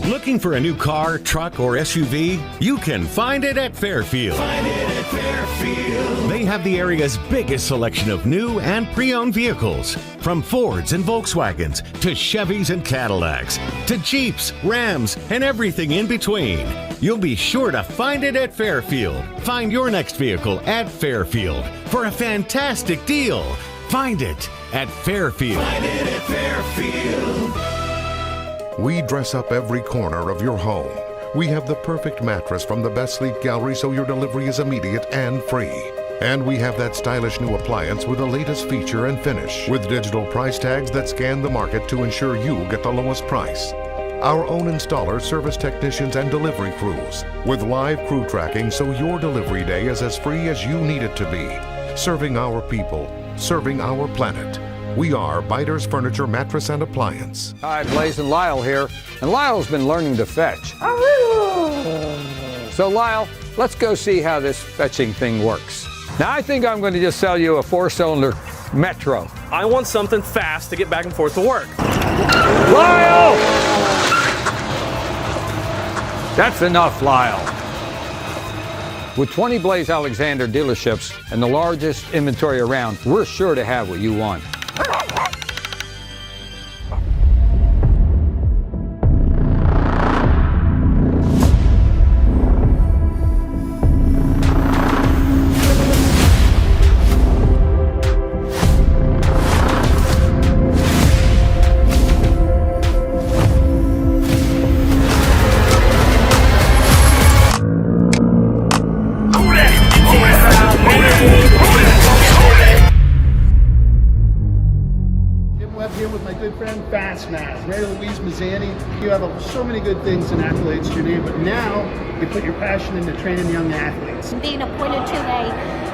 Looking for a new car, truck, or SUV? You can find it at Fairfield. They have the area's biggest selection of new and pre-owned vehicles. From Fords and Volkswagens to Chevys and Cadillacs to Jeeps, Rams, and everything in between. You'll be sure to find it at Fairfield. Find your next vehicle at Fairfield for a fantastic deal. Find it at Fairfield. We dress up every corner of your home. We have the perfect mattress from the best sleep gallery so your delivery is immediate and free. And we have that stylish new appliance with the latest feature and finish, with digital price tags that scan the market to ensure you get the lowest price. Our own installers, service technicians, and delivery crews, with live crew tracking so your delivery day is as free as you need it to be. Serving our people, serving our planet. We are Biters Furniture, Mattress, and Appliance. Hi, Blaze and Lyle here, and Lyle's been learning to fetch. So Lyle, let's go see how this fetching thing works. Now I think I'm going to just sell you a 4-cylinder Metro. I want something fast to get back and forth to work. Lyle! That's enough, Lyle. With 20 Blaze Alexander dealerships and the largest inventory around, we're sure to have what you want. Webb here with my good friend Mary Louise Mazzani. You have so many good things and accolades to your name, but now you put your passion into training young athletes. Being appointed to a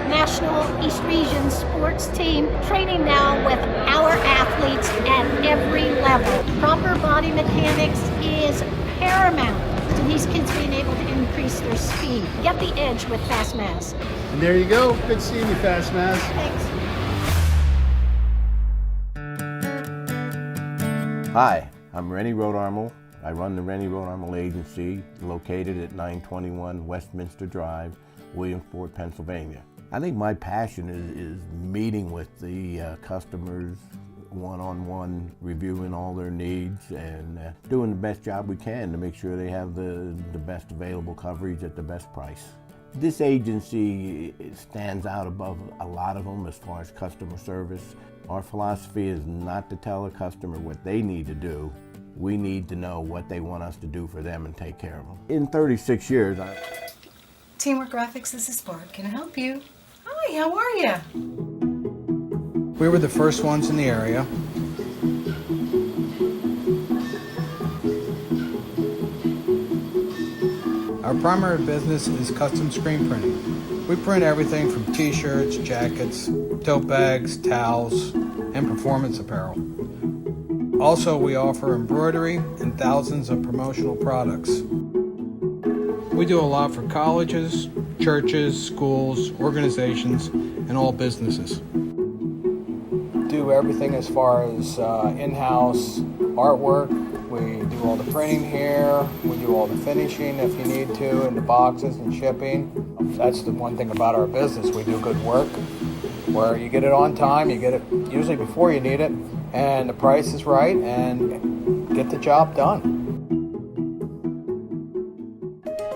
National East Region sports team, training now with our athletes at every level. Proper body mechanics is paramount to these kids being able to increase their speed. Get the edge with Fast Maz. And there you go. Good seeing you, Fast Maz. Thanks. Hi, I'm Rennie Rodarmel. I run the Rennie Rodarmel Agency, located at 921 Westminster Drive, Williamsport, Pennsylvania. I think my passion is meeting with the customers one-on-one, reviewing all their needs and doing the best job we can to make sure they have the best available coverage at the best price. This agency stands out above a lot of them as far as customer service. Our philosophy is not to tell a customer what they need to do. We need to know what they want us to do for them and take care of them. In 36 years, Teamwork Graphics, this is Bart. Can I help you? Hi, how are you? We were the first ones in the area. Our primary business is custom screen printing. We print everything from t-shirts, jackets, tote bags, towels, and performance apparel. Also, we offer embroidery and thousands of promotional products. We do a lot for colleges, churches, schools, organizations, and all businesses. Do everything as far as in-house artwork. We do all the printing here. We do all the finishing if you need to, and the boxes and shipping. That's the one thing about our business. We do good work where you get it on time, you get it usually before you need it, and the price is right, and get the job done.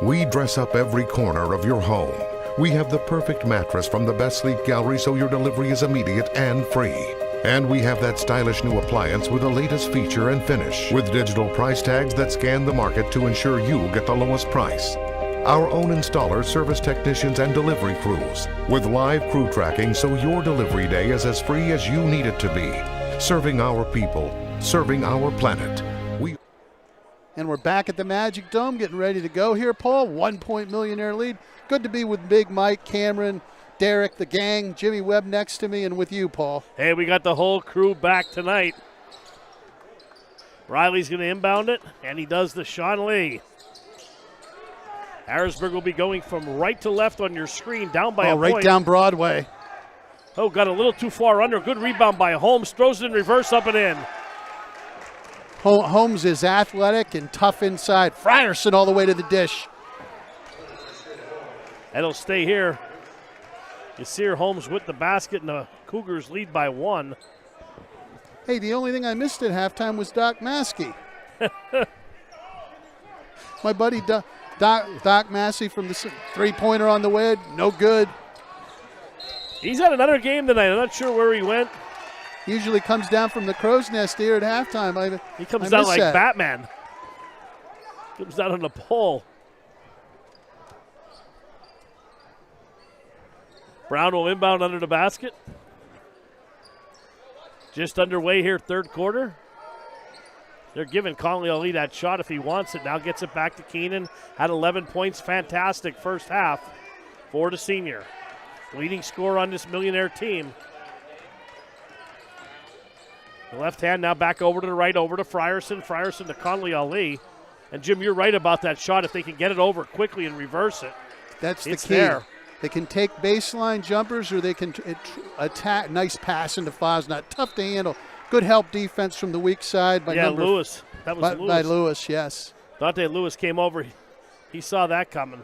We dress up every corner of your home. We have the perfect mattress from the best sleep gallery so your delivery is immediate and free. And we have that stylish new appliance with the latest feature and finish, with digital price tags that scan the market to ensure you get the lowest price. Our own installers, service technicians, and delivery crews. With live crew tracking so your delivery day is as free as you need it to be. Serving our people, serving our planet. And we're back at the Magic Dome getting ready to go here, Paul. 1-point Millionaire lead. Good to be with Big Mike, Cameron, Derek, the gang, Jimmy Webb next to me, and with you, Paul. Hey, we got the whole crew back tonight. Riley's going to inbound it, and he does the Sean Lee. Harrisburg will be going from right to left on your screen, down by a right point. down Broadway. Oh, got a little too far under. Good rebound by Holmes. Throws it in reverse, up and in. Holmes is athletic and tough inside. Frierson all the way to the dish. That'll stay here. Yasir Holmes with the basket, and the Cougars lead by 1. Hey, the only thing I missed at halftime was Doc Maskey. My buddy Doc Massey from the three-pointer on the way, no good. He's had another game tonight. I'm not sure where he went. Usually comes down from the crow's nest here at halftime. He comes down like Batman. Comes down on the pole. Brown will inbound under the basket. Just underway here, third quarter. They're giving Conley Ali that shot if he wants it. Now gets it back to Keenan. Had 11 points. Fantastic first half for the senior. Leading scorer on this Millionaire team. The left hand now back over to the right, over to Frierson. Frierson to Conley Ali. And Jim, you're right about that shot. If they can get it over quickly and reverse it, that's the key. There. They can take baseline jumpers, or they can attack. Nice pass into Fosnot. Tough to handle. Good help defense from the weak side by Lewis. That was Lewis. By Lewis, yes. Dante Lewis came over. He saw that coming.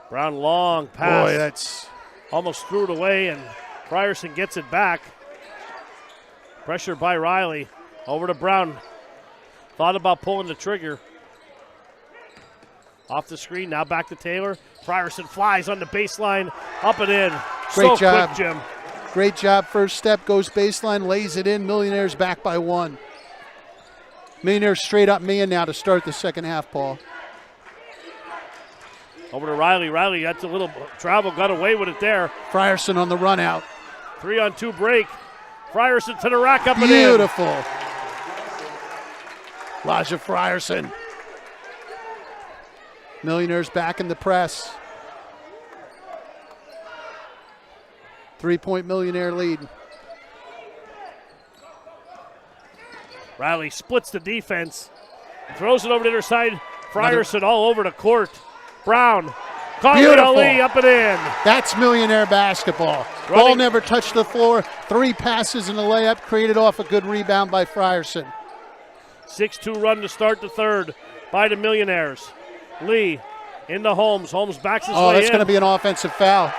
Brown long pass. Boy, that's almost threw it away, and Frierson gets it back. Pressure by Riley. Over to Brown. Thought about pulling the trigger. Off the screen, now back to Taylor. Frierson flies on the baseline, up and in. Great job, quick, Jim. Great job. First step goes baseline, lays it in. Millionaires back by 1. Millionaires straight up man now to start the second half, Paul. Over to Riley. Riley, that's a little travel, got away with it there. Frierson on the run out. 3-on-2 break. Frierson to the rack, up and in. Beautiful. Elijah Frierson. Millionaires back in the press. 3-point Millionaire lead. Riley splits the defense. Throws it over to the other side. Frierson all over the court. Brown. Conley Ali up and in. That's Millionaire basketball. Ball never touched the floor. 3 passes and a layup created off a good rebound by Frierson. 6-2 run to start the third by the Millionaires. Lee into Holmes. Holmes backs his way in. Oh, that's going to be an offensive foul.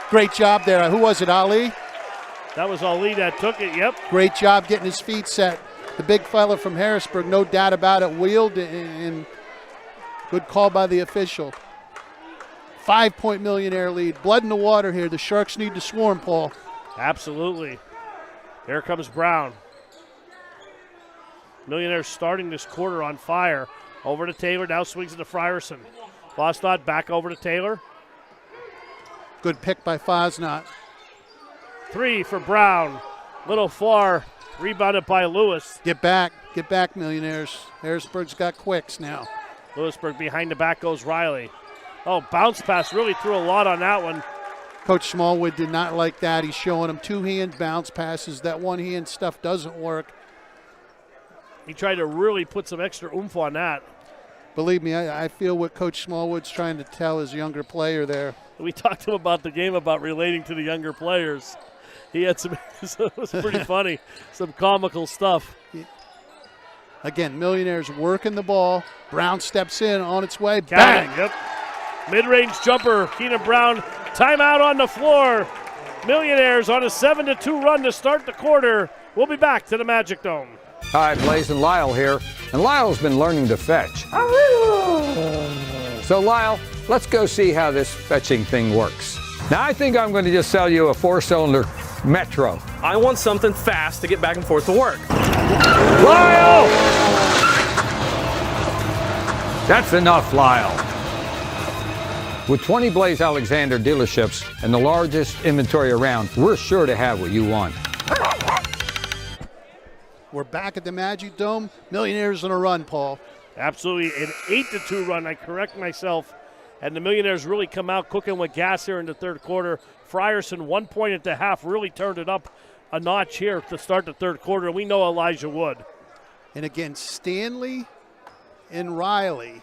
Great job there. Who was it, Ali? That was Ali that took it, yep. Great job getting his feet set. The big fella from Harrisburg, no doubt about it, wheeled and good call by the official. 5-point Millionaire lead. Blood in the water here. The Sharks need to swarm, Paul. Absolutely. Here comes Brown. Millionaires starting this quarter on fire. Over to Taylor, now swings it to Frierson. Fosnot back over to Taylor. Good pick by Fosnot. 3 for Brown. Little far, rebounded by Lewis. Get back, Millionaires. Harrisburg's got quicks now. Lewisburg behind the back goes Riley. Oh, bounce pass, really threw a lot on that one. Coach Smallwood did not like that. He's showing him 2-hand bounce passes. That 1-hand stuff doesn't work. He tried to really put some extra oomph on that. Believe me, I feel what Coach Smallwood's trying to tell his younger player there. We talked to him about the game, about relating to the younger players. He had some, it was pretty funny, some comical stuff. Again, Millionaires working the ball. Brown steps in on its way. Bang! Yep. Mid-range jumper, Keenan Brown. Timeout on the floor. Millionaires on a 7-2 run to start the quarter. We'll be back to the Magic Dome. Hi, Blaze and Lyle here, and Lyle's been learning to fetch. So Lyle, let's go see how this fetching thing works. Now I think I'm going to just sell you a 4-cylinder Metro. I want something fast to get back and forth to work. Lyle! That's enough, Lyle. With 20 Blaze Alexander dealerships and the largest inventory around, we're sure to have what you want. We're back at the Magic Dome. Millionaires on a run, Paul. Absolutely, an 8-2 run. I correct myself. And the Millionaires really come out cooking with gas here in the third quarter. Frierson, 1 point at the half, really turned it up a notch here to start the third quarter. We know Elijah would. And again, Stanley and Riley.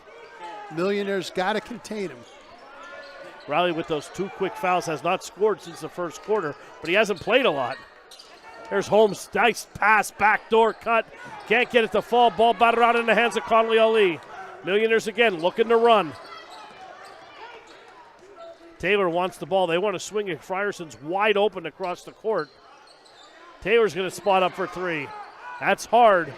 Millionaires got to contain him. Riley with those 2 quick fouls has not scored since the first quarter, but he hasn't played a lot. There's Holmes, nice pass, backdoor cut. Can't get it to fall. Ball batted out in the hands of Connolly Ali. Millionaires again looking to run. Taylor wants the ball. They want to swing it. Frierson's wide open across the court. Taylor's going to spot up for 3. That's hard.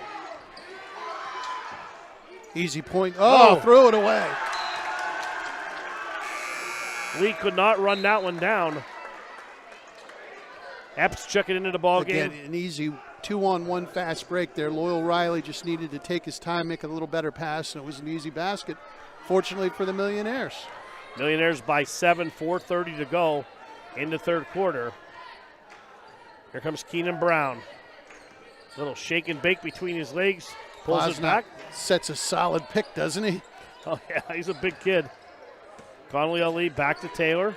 Easy point. Oh, threw it away. Lee could not run that one down. Epps checking into the ball game. Again, an easy 2-on-1 fast break there. Loyal Riley just needed to take his time, make a little better pass, and it was an easy basket, fortunately for the Millionaires. Millionaires by 7, 4:30 to go in the third quarter. Here comes Keenan Brown. Little shake and bake between his legs. Pulls his back. Sets a solid pick, doesn't he? Oh, yeah, he's a big kid. Connolly Ali back to Taylor.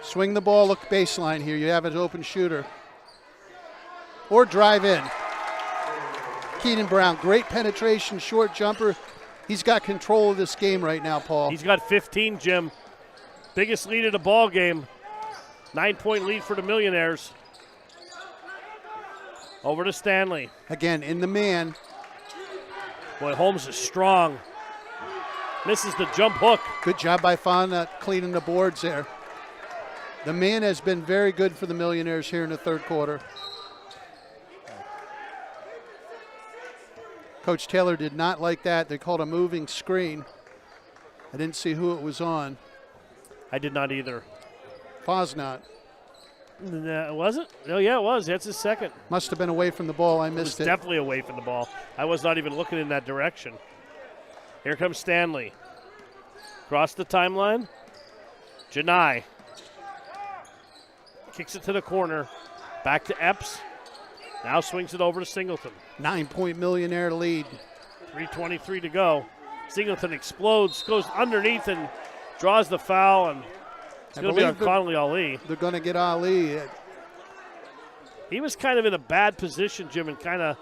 Swing the ball, look baseline here. You have an open shooter. Or drive in. Keenan Brown, great penetration, short jumper. He's got control of this game right now, Paul. He's got 15, Jim. Biggest lead of the ball game. 9-point lead for the Millionaires. Over to Stanley. Again, in the man. Boy, Holmes is strong. Misses the jump hook. Good job by Fauna cleaning the boards there. The man has been very good for the Millionaires here in the third quarter. Coach Taylor did not like that. They called a moving screen. I didn't see who it was on. I did not either. Fosnot. Was it? Oh, yeah, it was. That's his second. Must have been away from the ball. I missed it. Definitely away from the ball. I was not even looking in that direction. Here comes Stanley. Across the timeline. Janai. Kicks it to the corner. Back to Epps. Now swings it over to Singleton. 9-point Millionaire lead. 3:23 to go. Singleton explodes, goes underneath and draws the foul, and it's going to be on Connolly Ali. They're going to get Ali. He was kind of in a bad position, Jim, and kind of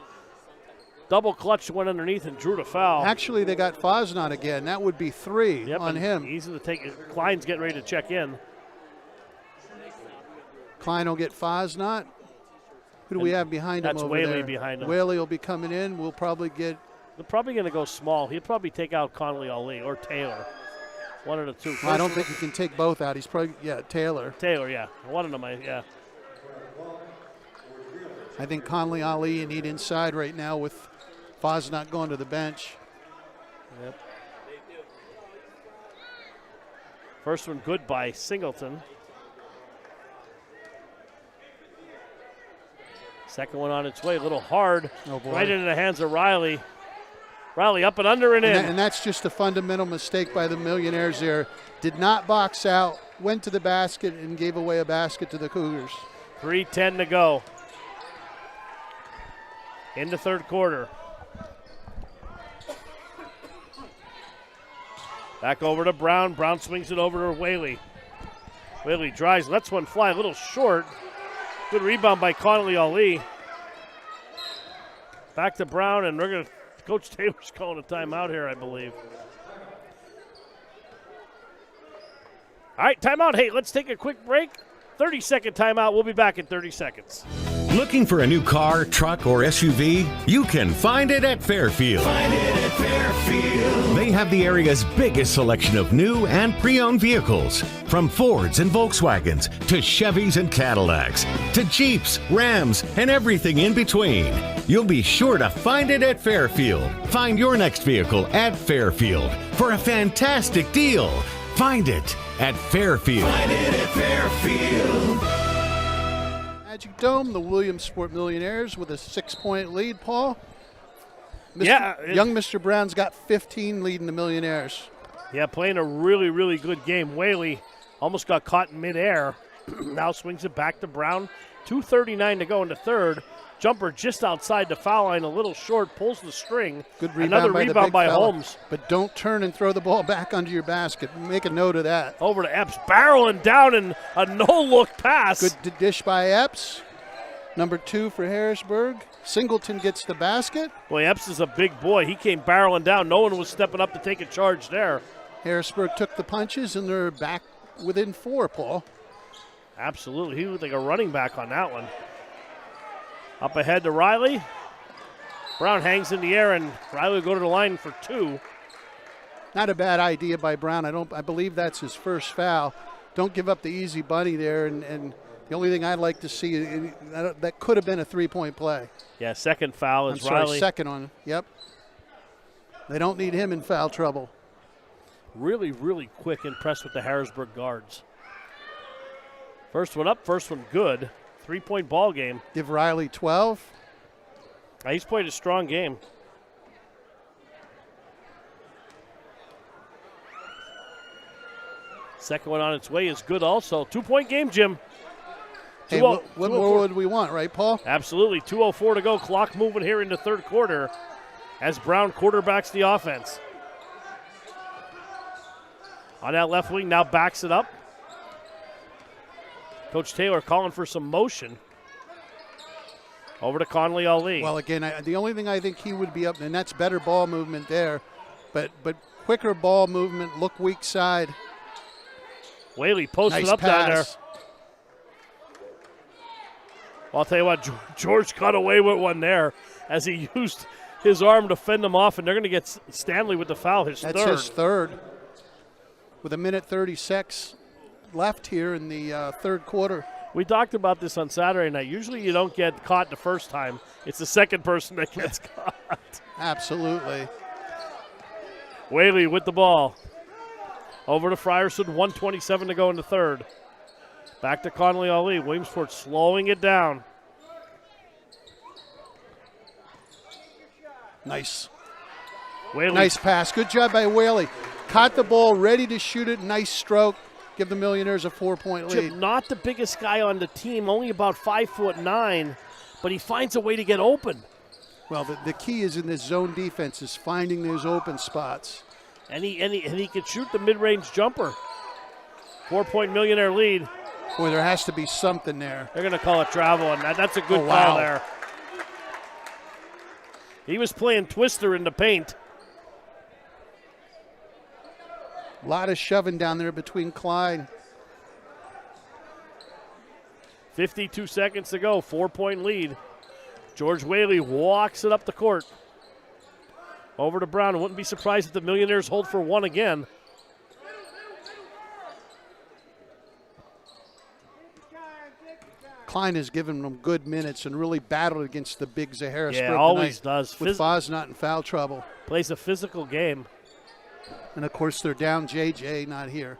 double clutched, went underneath and drew the foul. Actually, they got Fosnot again. That would be 3 on him. Easy to take. Klein's getting ready to check in. Klein will get Fosnot. Who do we have behind him over there? That's Whaley behind him. Whaley will be coming in. We'll probably get... They're probably going to go small. He'll probably take out Connolly Ali or Taylor. One of the two. I don't think he can take both out. He's probably, Taylor. Taylor, yeah. One of them, yeah. I think Connolly Ali you need inside right now with Fosnot going to the bench. Yep. First one good by Singleton. Second one on its way, a little hard. Oh boy. Right into the hands of Riley. Riley up and under and in. And that's just a fundamental mistake by the Millionaires there. Did not box out, went to the basket and gave away a basket to the Cougars. 3:10 to go in the third quarter. Back over to Brown. Brown swings it over to Whaley. Whaley drives, lets one fly a little short. Good rebound by Connolly Ali. Back to Brown, and we're going to. Coach Taylor's calling a timeout here, I believe. All right, timeout. Hey, let's take a quick break. 30-second timeout. We'll be back in 30 seconds. Looking for a new car, truck, or SUV? You can find it at Fairfield. Find it at Fairfield. They have the area's biggest selection of new and pre-owned vehicles. From Fords and Volkswagens to Chevys and Cadillacs to Jeeps, Rams, and everything in between. You'll be sure to find it at Fairfield. Find your next vehicle at Fairfield for a fantastic deal. Find it at Fairfield. Find it at Fairfield. Magic Dome, the Williamsport Millionaires with a 6-point lead, Paul. Young Mr. Brown's got 15 leading the Millionaires. Yeah, playing a really, really good game. Whaley almost got caught in midair. Now swings it back to Brown. 2:39 to go in the third. Jumper just outside the foul line, a little short, pulls the string. Good rebound. Another by rebound by fella. Holmes. But don't turn and throw the ball back under your basket. Make a note of that. Over to Epps, barreling down and a no-look pass. Good dish by Epps. Number 2 for Harrisburg. Singleton gets the basket. Boy, Epps is a big boy. He came barreling down. No one was stepping up to take a charge there. Harrisburg took the punches, and they're back within 4, Paul. Absolutely. He looked like a running back on that one. Up ahead to Riley. Brown hangs in the air, and Riley will go to the line for 2. Not a bad idea by Brown. I believe that's his first foul. Don't give up the easy bunny there, and the only thing I'd like to see, that could have been a 3-point play. Yeah, second foul is Riley. Riley. Second on him. Yep. They don't need him in foul trouble. Really, really quick and pressed with the Harrisburg guards. First one up, first one good. 3-point ball game. Give Riley 12. He's played a strong game. Second one on its way is good also. 2-point game, Jim. Hey, what more would we want, right, Paul? Absolutely. 2:04 to go. Clock moving here in the third quarter as Brown quarterbacks the offense. On that left wing, now backs it up. Coach Taylor calling for some motion. Over to Conley Ali. Well, again, the only thing I think he would be up, and that's better ball movement there, but quicker ball movement, look weak side. Whaley posted nice up pass. down there. Well, I'll tell you what, George got away with one there as he used his arm to fend him off, and they're going to get Stanley with the foul, That's his third. With 1:36 left here in the third quarter. We talked about this on Saturday night. Usually you don't get caught the first time. It's the second person that gets caught. Absolutely. Whaley with the ball. Over to Frierson, 1:27 to go in the third. Back to Conley Ali. Williamsport slowing it down. Nice. Whaley. Nice pass. Good job by Whaley. Caught the ball, ready to shoot it. Nice stroke. Give the Millionaires a 4-point lead. Chip, not the biggest guy on the team, only about 5'9", but he finds a way to get open. Well, the key is in this zone defense is finding those open spots. And he can shoot the mid-range jumper. 4-point Millionaire lead. Boy, there has to be something there. They're going to call it travel, and that's a good Oh, call wow. there. He was playing Twister in the paint. A lot of shoving down there between Klein. 52 seconds to go, 4-point lead. George Whaley walks it up the court. Over to Brown. Wouldn't be surprised if the Millionaires hold for one again. Klein has given them good minutes and really battled against the bigs of Harrisburg. Yeah, always tonight, does. With Foz not in foul trouble. Plays a physical game. And, of course, they're down JJ, not here.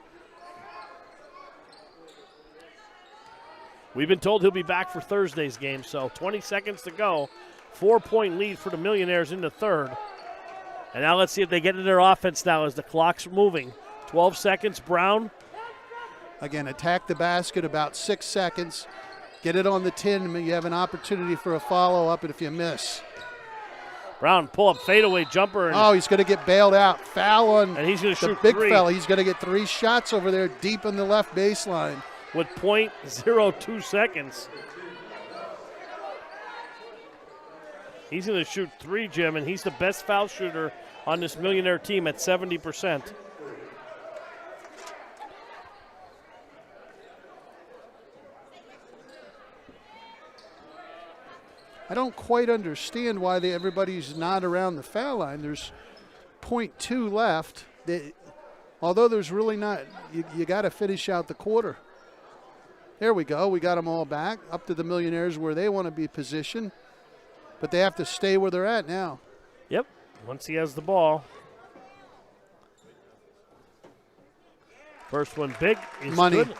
We've been told he'll be back for Thursday's game, so 20 seconds to go. 4-point lead for the Millionaires in the third. And now let's see if they get into their offense now as the clock's moving. 12 seconds, Brown. Again, attack the basket about 6 seconds. Get it on the 10, and you have an opportunity for a follow-up, and if you miss. Brown pull up fadeaway jumper. And he's going to get bailed out. Foul on and he's going to the shoot big three. fella. He's going to get 3 shots over there deep in the left baseline. With .02 seconds. He's going to shoot 3, Jim, and he's the best foul shooter on this Millionaire team at 70%. I don't quite understand why everybody's not around the foul line. There's .2 left. Although there's really not, you got to finish out the quarter. There we go. We got them all back up to the Millionaires where they want to be positioned. But they have to stay where they're at now. Yep, once he has the ball. First one big is Money. good.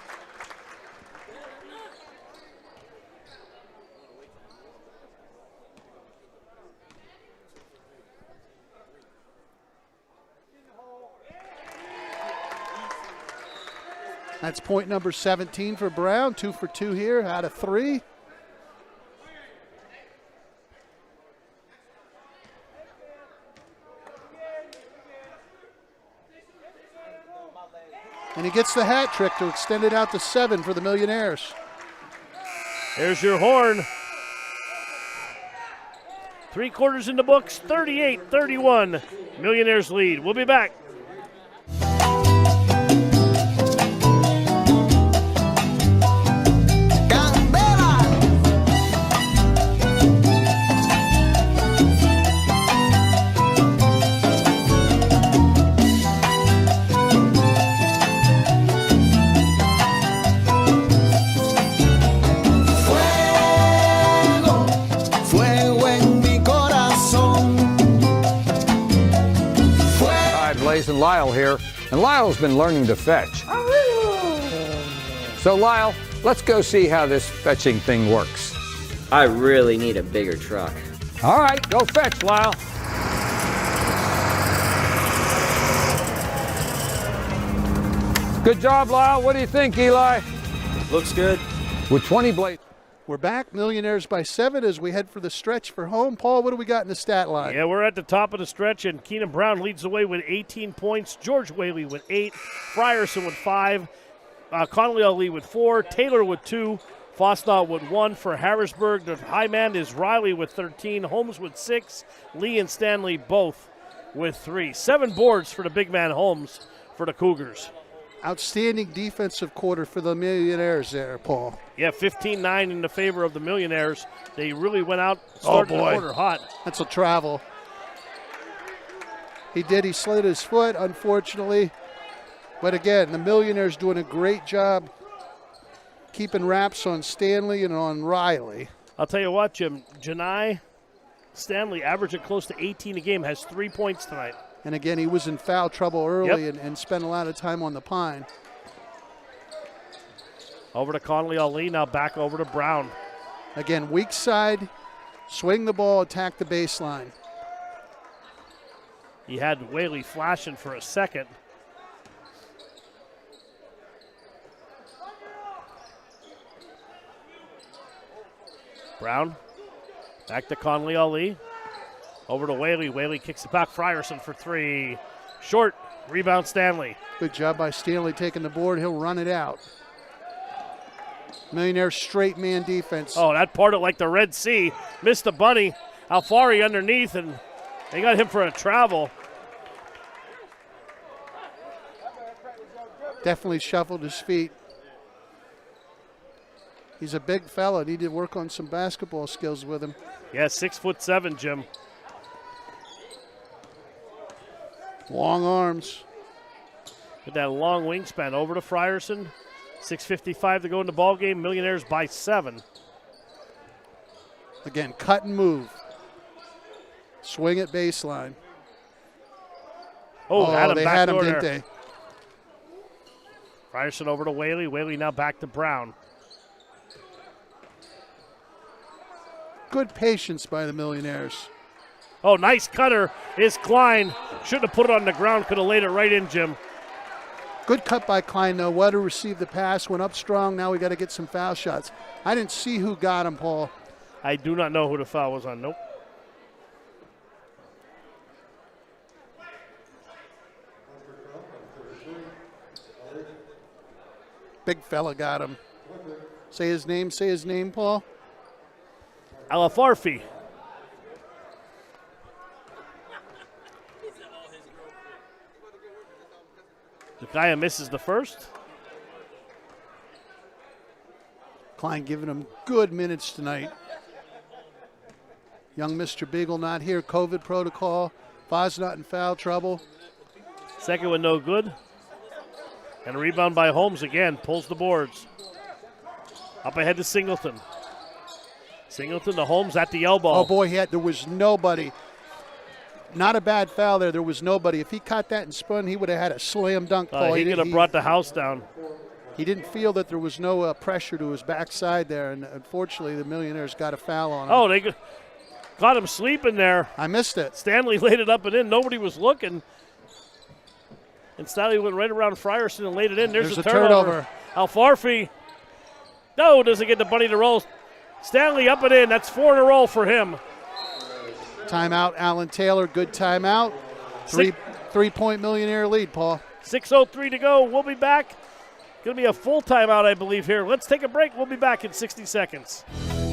That's point number 17 for Brown. 2 for 2 here out of 3. And he gets the hat trick to extend it out to 7 for the Millionaires. There's your horn. 3 quarters in the books, 38-31. Millionaires lead. We'll be back. And Lyle here, and Lyle's been learning to fetch. So Lyle, let's go see how this fetching thing works. I really need a bigger truck. All right, go fetch, Lyle. Good job, Lyle. What do you think, Eli? Looks good. With 20 blades. We're back, Millionaires by 7 as we head for the stretch for home. Paul, what do we got in the stat line? Yeah, we're at the top of the stretch, and Keenan Brown leads the way with 18 points. George Whaley with 8. Frierson with 5. Connolly Ali with 4. Taylor with 2. Fosnaugh with 1. For Harrisburg, the high man is Riley with 13. Holmes with 6. Lee and Stanley both with 3. 7 boards for the big man Holmes for the Cougars. Outstanding defensive quarter for the Millionaires there, Paul. Yeah, 15-9 in the favor of the Millionaires. They really went out starting the quarter hot. That's a travel. He slid his foot, unfortunately. But again, the Millionaires doing a great job keeping wraps on Stanley and on Riley. I'll tell you what, Jim. Janai Stanley, averaging close to 18 a game, has 3 points tonight. And again, he was in foul trouble early and spent a lot of time on the pine. Over to Connolly Ali, now back over to Brown. Again, weak side, swing the ball, attack the baseline. He had Whaley flashing for a second. Brown, back to Connolly Ali. Over to Whaley. Whaley kicks it back. Frierson for 3. Short. Rebound Stanley. Good job by Stanley taking the board. He'll run it out. Millionaire straight man defense. Oh, that parted like the Red Sea. Missed the bunny. Alfari underneath, and they got him for a travel. Definitely shuffled his feet. He's a big fella. Need to work on some basketball skills with him. Yeah, 6'7", Jim. Long arms. With that long wingspan. Over to Frierson. 6:55 to go in the ball game. Millionaires by 7. Again, cut and move. Swing at baseline. Oh, they had him, didn't they? Frierson over to Whaley. Whaley now back to Brown. Good patience by the Millionaires. Oh, nice cutter is Klein. Shouldn't have put it on the ground. Could have laid it right in, Jim. Good cut by Klein, though. Wetter received the pass, went up strong. Now we got to get some foul shots. I didn't see who got him, Paul. I do not know who the foul was on. Nope. Big fella got him. Say his name, Paul. Alafarfi. The guy who misses the first. Klein giving him good minutes tonight. Young Mr. Beagle not here. COVID protocol. Foz not in foul trouble. Second one no good. And a rebound by Holmes again. Pulls the boards. Up ahead to Singleton. Singleton to Holmes at the elbow. Oh, boy, there was nobody. Not a bad foul there. There was nobody. If he caught that and spun, he would have had a slam dunk. Paul. He could have brought the house down. He didn't feel that there was no pressure to his backside there, and unfortunately the Millionaires got a foul on him. Oh, they got him sleeping there. I missed it. Stanley laid it up and in. Nobody was looking. And Stanley went right around Frierson and laid it in. There's a a turnover. turnover. Alfarfi, no, doesn't get the bunny to roll. Stanley up and in. That's 4 in a row for him. Timeout, Alan Taylor. Good timeout. 3-point Millionaire lead, Paul. 6:03 to go. We'll be back. Going to be a full timeout, I believe, here. Let's take a break. We'll be back in 60 seconds.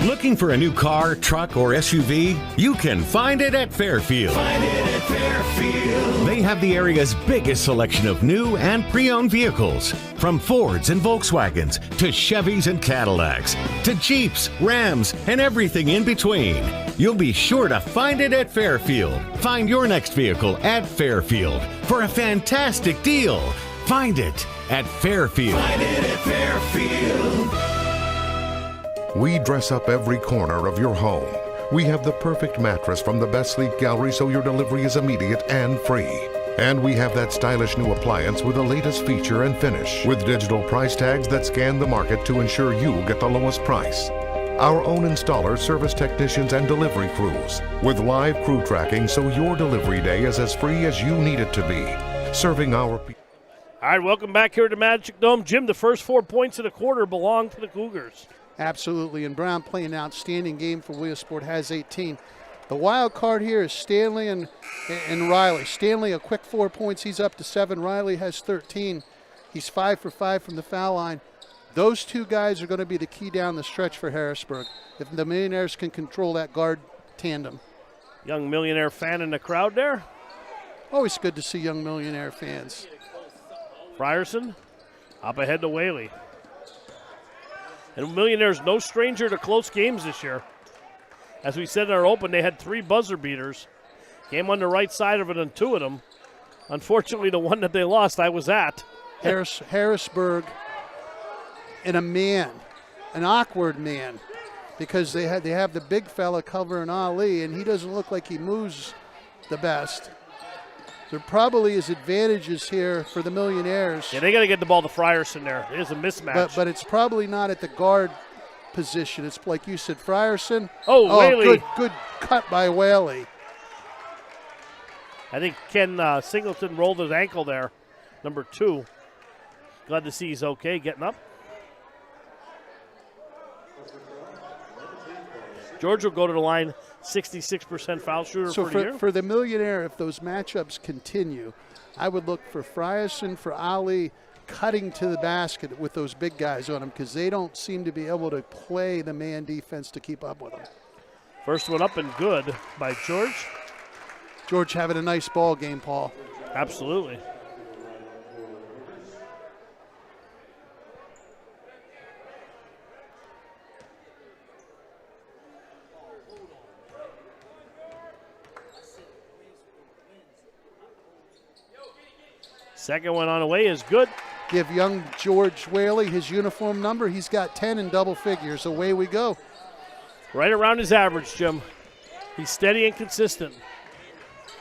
Looking for a new car, truck, or SUV? You can find it at Fairfield. Find it at Fairfield. They have the area's biggest selection of new and pre-owned vehicles. From Fords and Volkswagens to Chevys and Cadillacs to Jeeps, Rams, and everything in between. You'll be sure to find it at Fairfield. Find your next vehicle at Fairfield for a fantastic deal. Find it at Fairfield. Find it at Fairfield. We dress up every corner of your home. We have the perfect mattress from the best sleep gallery so your delivery is immediate and free. And we have that stylish new appliance with the latest feature and finish, with digital price tags that scan the market to ensure you get the lowest price. Our own installers, service technicians, and delivery crews, with live crew tracking so your delivery day is as free as you need it to be. Serving our people. All right, welcome back here to Magic Dome. Jim, the first 4 points of the quarter belong to the Cougars. Absolutely, and Brown playing an outstanding game for Williamsport, has 18. The wild card here is Stanley and Riley. Stanley, a quick 4 points. He's up to 7. Riley has 13. He's 5 for 5 from the foul line. Those two guys are going to be the key down the stretch for Harrisburg if the Millionaires can control that guard tandem. Young Millionaire fan in the crowd there. Always good to see young Millionaire fans. Frierson up ahead to Whaley. And Millionaires no stranger to close games this year. As we said in our open, they had 3 buzzer beaters. Game on the right side of it on 2 of them. Unfortunately, the one that they lost, I was at. Harrisburg and a man, an awkward man, because they have the big fella covering Ali, and he doesn't look like he moves the best. There probably is advantages here for the Millionaires. Yeah, they got to get the ball to Frierson there. There's a mismatch. But it's probably not at the guard position. It's like you said, Frierson. Oh, Whaley. Good cut by Whaley. I think Ken Singleton rolled his ankle there, number 2. Glad to see he's okay, getting up. George will go to the line, 66% foul shooter So for the year. for the Millionaire, if those matchups continue, I would look for Frierson, for Ali, cutting to the basket with those big guys on them because they don't seem to be able to play the man defense to keep up with them. First one up and good by George. George having a nice ball game, Paul. Absolutely. Second one on the way is good. Give young George Whaley his uniform number. He's got 10 in double figures. Away we go. Right around his average, Jim. He's steady and consistent.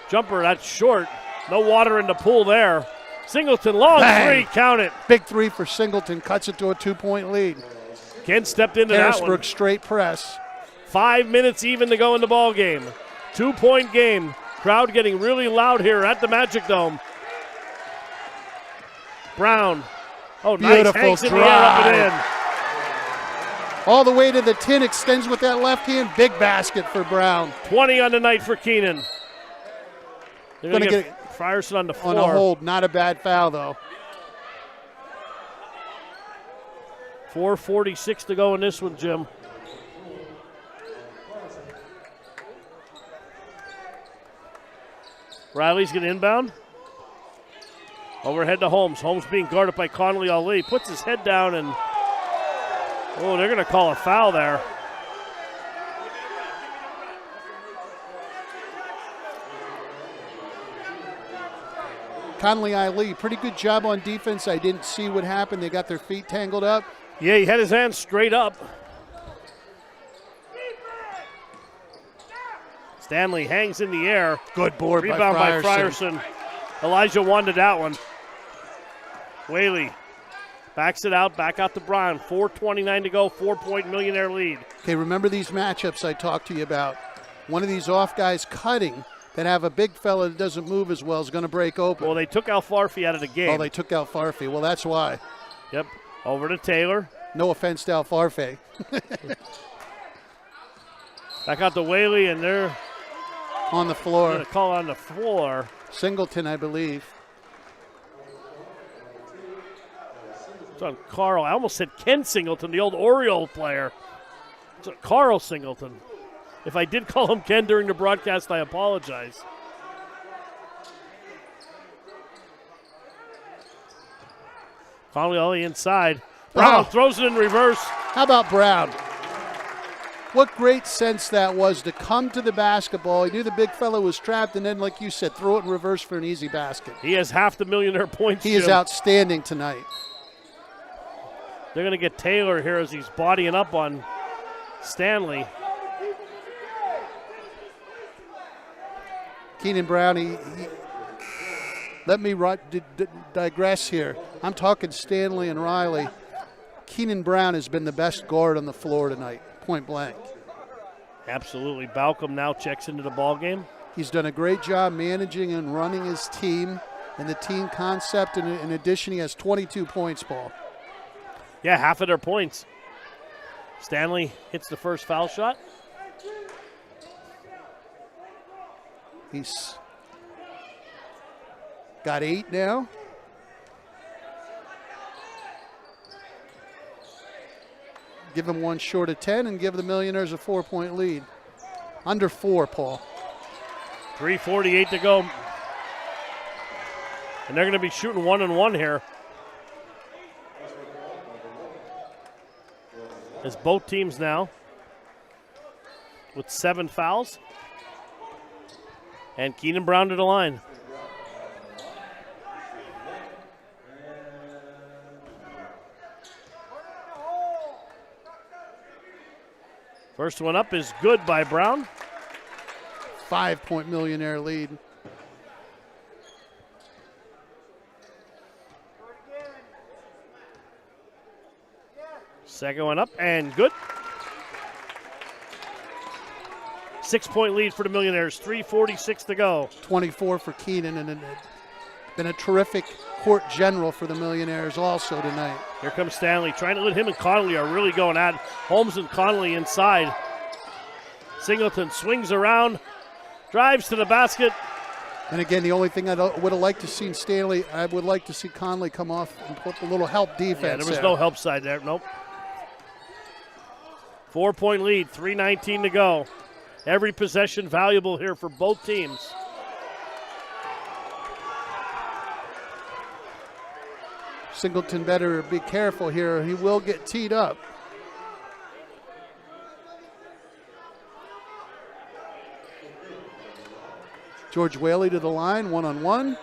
Jumper, that's short. No water in the pool there. Singleton, long Bang. 3, count it. Big 3 for Singleton, cuts it to a 2-point lead. Ken stepped into that one. Harrisburg straight press. 5 minutes even to go in the ball game. 2-point game. Crowd getting really loud here at the Magic Dome. Brown. Oh, Beautiful nice. Hangs in the air, up and in. All the way to the 10, extends with that left hand. Big basket for Brown. 20 on the night for Keenan. They're going to Gonna get Frierson on the floor. On a hold, not a bad foul though. 4:46 to go in this one, Jim. Riley's going to inbound. Overhead to Holmes. Holmes being guarded by Connolly Ali. Puts his head down and, oh, they're going to call a foul there. Connolly Ali, pretty good job on defense. I didn't see what happened. They got their feet tangled up. Yeah, he had his hands straight up. Stanley hangs in the air. Good board Rebound by by Frierson. Elijah wanted that one. Whaley backs it out, back out to Brown. 4:29 to go, 4-point Millionaire lead. Okay, remember these matchups I talked to you about. One of these off guys cutting that have a big fella that doesn't move as well is going to break open. Well, they took Alfarfi out of the game. Oh, they took out Farfey. Well, that's why. Yep. Over to Taylor. No offense to Alfarfe. Back out to Whaley, and they're on the floor. Going to call on the floor. Singleton, I believe. It's on Carl. I almost said Ken Singleton, the old Oriole player. It's on Carl Singleton. If I did call him Ken during the broadcast, I apologize. Conley on the inside. Brown throws it in reverse. How about Brown? What great sense that was to come to the basketball. He knew the big fellow was trapped, and then, like you said, throw it in reverse for an easy basket. He has half the millionaire points. He is outstanding tonight. They're going to get Taylor here as he's bodying up on Stanley. Keenan Brown, let me digress here. I'm talking Stanley and Riley. Keenan Brown has been the best guard on the floor tonight, point blank. Absolutely. Balcom now checks into the ball game. He's done a great job managing and running his team and the team concept. And in addition, he has 22 points, Paul. Yeah, half of their points. Stanley hits the first foul shot. He's got 8 now. Give him one short of 10 and give the Millionaires a 4-point lead. Under 4, Paul. 3:48 to go. And they're going to be shooting 1-and-1 here. As both teams now with 7 fouls. And Keenan Brown to the line. First one up is good by Brown. 5-point Millionaire lead. Second one up and good. 6-point lead for the Millionaires. 3:46 to go. 24 for Keenan, and been a terrific court general for the Millionaires also tonight. Here comes Stanley, trying to let him and Connolly are really going at it. Holmes and Connolly inside. Singleton swings around, drives to the basket. And again, the only thing I would have liked to see Stanley, I would like to see Conley come off and put a little help defense. Yeah, there was no help side there. Nope. 4-point lead, 3:19 to go. Every possession valuable here for both teams. Singleton better be careful here. He will get teed up. George Whaley to the line, 1-on-1.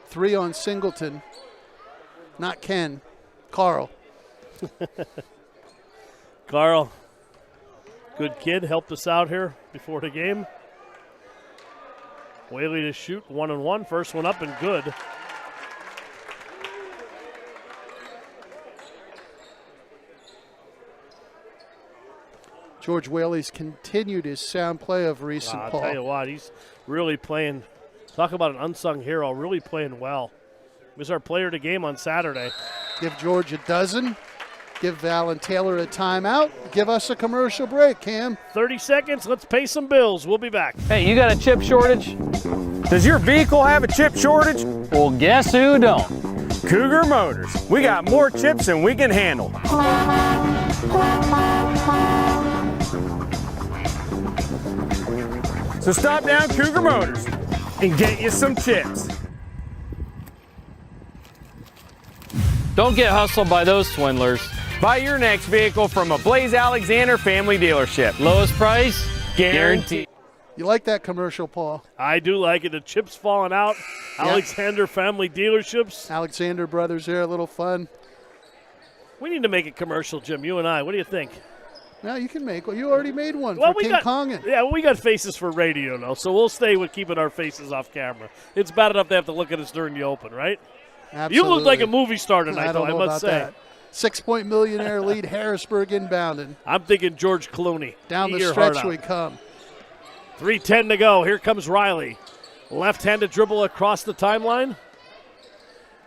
3 on Singleton. Not Ken, Carl. Carl, good kid, helped us out here before the game. Whaley to shoot, 1-on-1. First one up and good. George Whaley's continued his sound play of recent, I'll Paul. tell you what, he's really playing. Talk about an unsung hero, really playing well. He was our player of the game on Saturday. Give George a dozen. Give Val and Taylor a timeout. Give us a commercial break, Cam. 30 seconds. Let's pay some bills. We'll be back. Hey, you got a chip shortage? Does your vehicle have a chip shortage? Well, guess who don't? Cougar Motors. We got more chips than we can handle. So stop down Cougar Motors and get you some chips. Don't get hustled by those swindlers. Buy your next vehicle from a Blaze Alexander family dealership. Lowest price, guaranteed. You like that commercial, Paul? I do like it. The chips falling out. Yeah. Alexander family dealerships. Alexander brothers there, a little fun. We need to make a commercial, Jim, you and I. What do you think? Yeah, you can make one. You already made one Well, for we King got- Kongin. Yeah, we got faces for radio now, so we'll stay with keeping our faces off camera. It's bad enough they have to look at us during the open, right? Absolutely. You look like a movie star tonight, I though, don't know I must about say. that. 6-point Millionaire lead, Harrisburg inbounding. I'm thinking George Clooney. Down Eat the your heart stretch out. we come. 3:10 to go. Here comes Riley. Left-handed dribble across the timeline.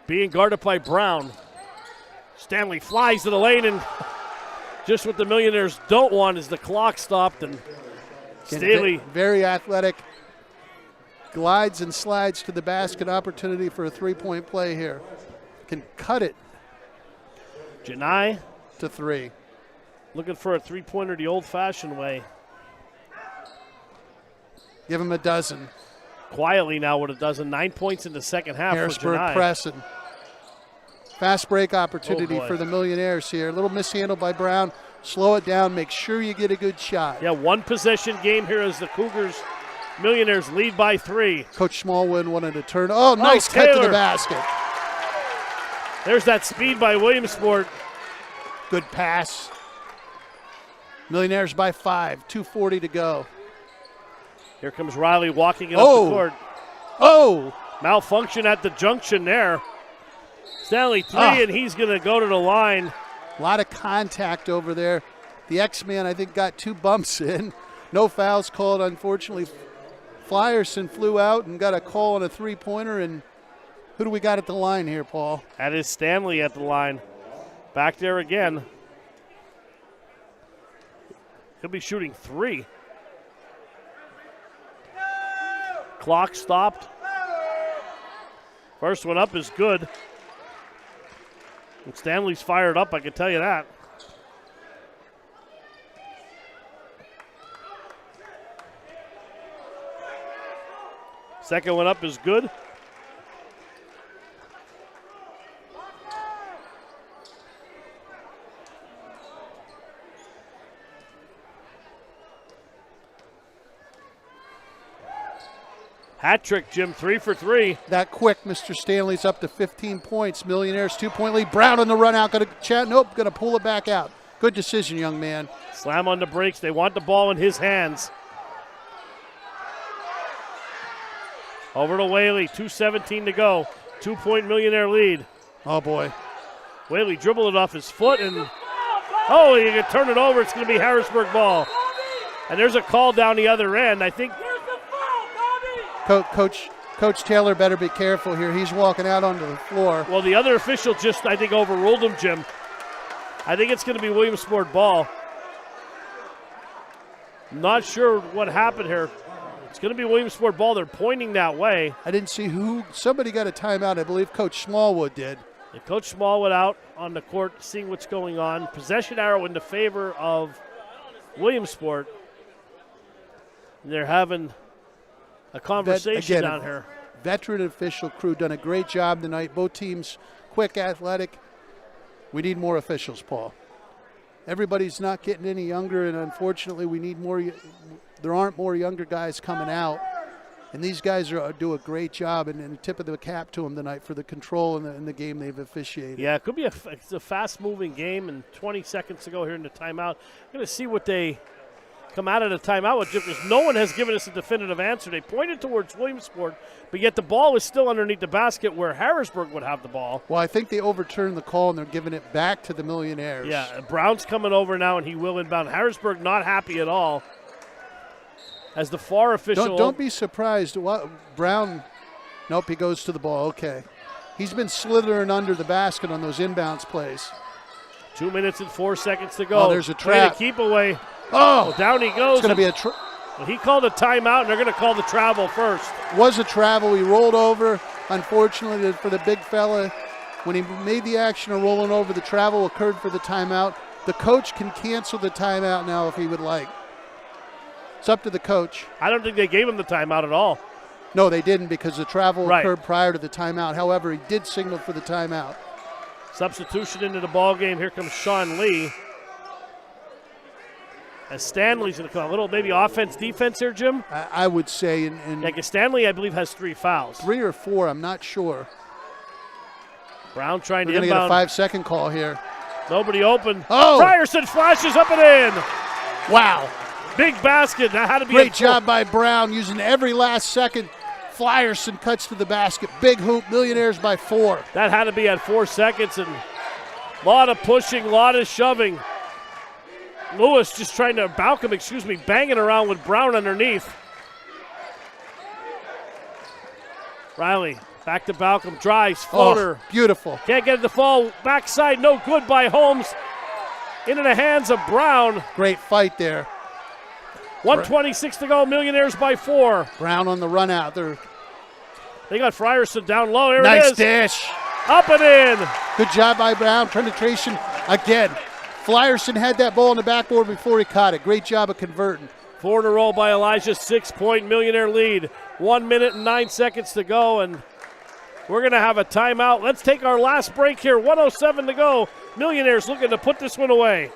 Being guarded by Brown. Stanley flies to the lane, and just what the Millionaires don't want is the clock stopped, and Staley. Very athletic. Glides and slides to the basket. Opportunity for a three-point play here. Can cut it. Janai to three. Looking for a three-pointer the old-fashioned way. Give him a dozen. Quietly now with a dozen. 9 points in the second half Harrisburg for Janai. pressing. Fast break opportunity for the Millionaires here. A little mishandle by Brown. Slow it down. Make sure you get a good shot. Yeah, one possession game here as the Cougars Millionaires lead by 3. Coach Smallwood wanted to turn. Oh, nice cut to the basket. There's that speed by Williamsport. Good pass. Millionaires by 5. 2:40 to go. Here comes Riley walking it up the court. Oh! Malfunction at the junction there. Stanley 3, and he's going to go to the line. A lot of contact over there. The X-Man, I think, got 2 bumps in. No fouls called, unfortunately. Flyerson flew out and got a call on a three-pointer. And who do we got at the line here, Paul? That is Stanley at the line. Back there again. He'll be shooting 3. Clock stopped. First one up is good. And Stanley's fired up, I can tell you that. Second one up is good. Hat trick, Jim, 3 for 3. That quick, Mr. Stanley's up to 15 points. Millionaires 2-point lead. Brown on the run out. Going to pull it back out. Good decision, young man. Slam on the brakes. They want the ball in his hands. Over to Whaley. 2:17 to go. 2-point Millionaire lead. Oh, boy. Whaley dribbled it off his foot, and you can turn it over. It's going to be Harrisburg ball. And there's a call down the other end. I think Coach Taylor better be careful here. He's walking out onto the floor. Well, the other official just, I think, overruled him, Jim. I think it's going to be Williamsport ball. Not sure what happened here. It's going to be Williamsport ball. They're pointing that way. I didn't see who. Somebody got a timeout. I believe Coach Smallwood did. And Coach Smallwood out on the court seeing what's going on. Possession arrow in the favor of Williamsport. And they're having a conversation down here. Veteran official crew done a great job tonight. Both teams quick, athletic. We need more officials, Paul. Everybody's not getting any younger, and unfortunately we need more. There aren't more younger guys coming out. And these guys do a great job, and a tip of the cap to them tonight for the control in the game they've officiated. Yeah, it could be it's a fast-moving game, and 20 seconds to go here in the timeout. I'm going to see what they come out of the timeout with, because no one has given us a definitive answer. They pointed towards Williamsport, but yet the ball is still underneath the basket where Harrisburg would have the ball. Well, I think they overturned the call, and they're giving it back to the Millionaires. Yeah, Brown's coming over now, and he will inbound. Harrisburg not happy at all. As the far official. Don't be surprised. Brown, nope, he goes to the ball. Okay. He's been slithering under the basket on those inbounds plays. 2 minutes and 4 seconds to go. Oh, there's a trap. Keep away. Oh, down he goes. It's going to be a trap. He called a timeout, and they're going to call the travel first. Was a travel. He rolled over. Unfortunately for the big fella, when he made the action of rolling over, the travel occurred for the timeout. The coach can cancel the timeout now if he would like. It's up to the coach. I don't think they gave him the timeout at all. No, they didn't, because the travel occurred prior to the timeout. However, he did signal for the timeout. Substitution into the ball game. Here comes Sean Lee. As Stanley's going to come. A little maybe offense, defense here, Jim? I would say. Because Stanley, I believe, has 3 fouls. 3 or 4, I'm not sure. Brown trying We're to inbound. We're going to get a 5-second call here. Nobody open. Oh! Frierson flashes up and in. Wow. Big basket. That had to be great job by Brown using every last second. Flyerson cuts to the basket. Big hoop. Millionaires by 4. That had to be at 4 seconds, and a lot of pushing, a lot of shoving. Lewis just trying to banging around with Brown underneath. Riley back to Balcom, drives, floater. Oh, beautiful. Can't get it to fall. Backside, no good by Holmes. Into the hands of Brown. Great fight there. 1:26 to go. Millionaires by 4. Brown on the run out there. They got Frierson down low. Here Nice it is. dish. Up and in. Good job by Brown. Penetration again. Frierson had that ball on the backboard before he caught it. Great job of converting. 4 in a row by Elijah. 6-point Millionaire lead. 1 minute and 9 seconds to go, and we're going to have a timeout. Let's take our last break here. 1:07 to go. Millionaires looking to put this one away.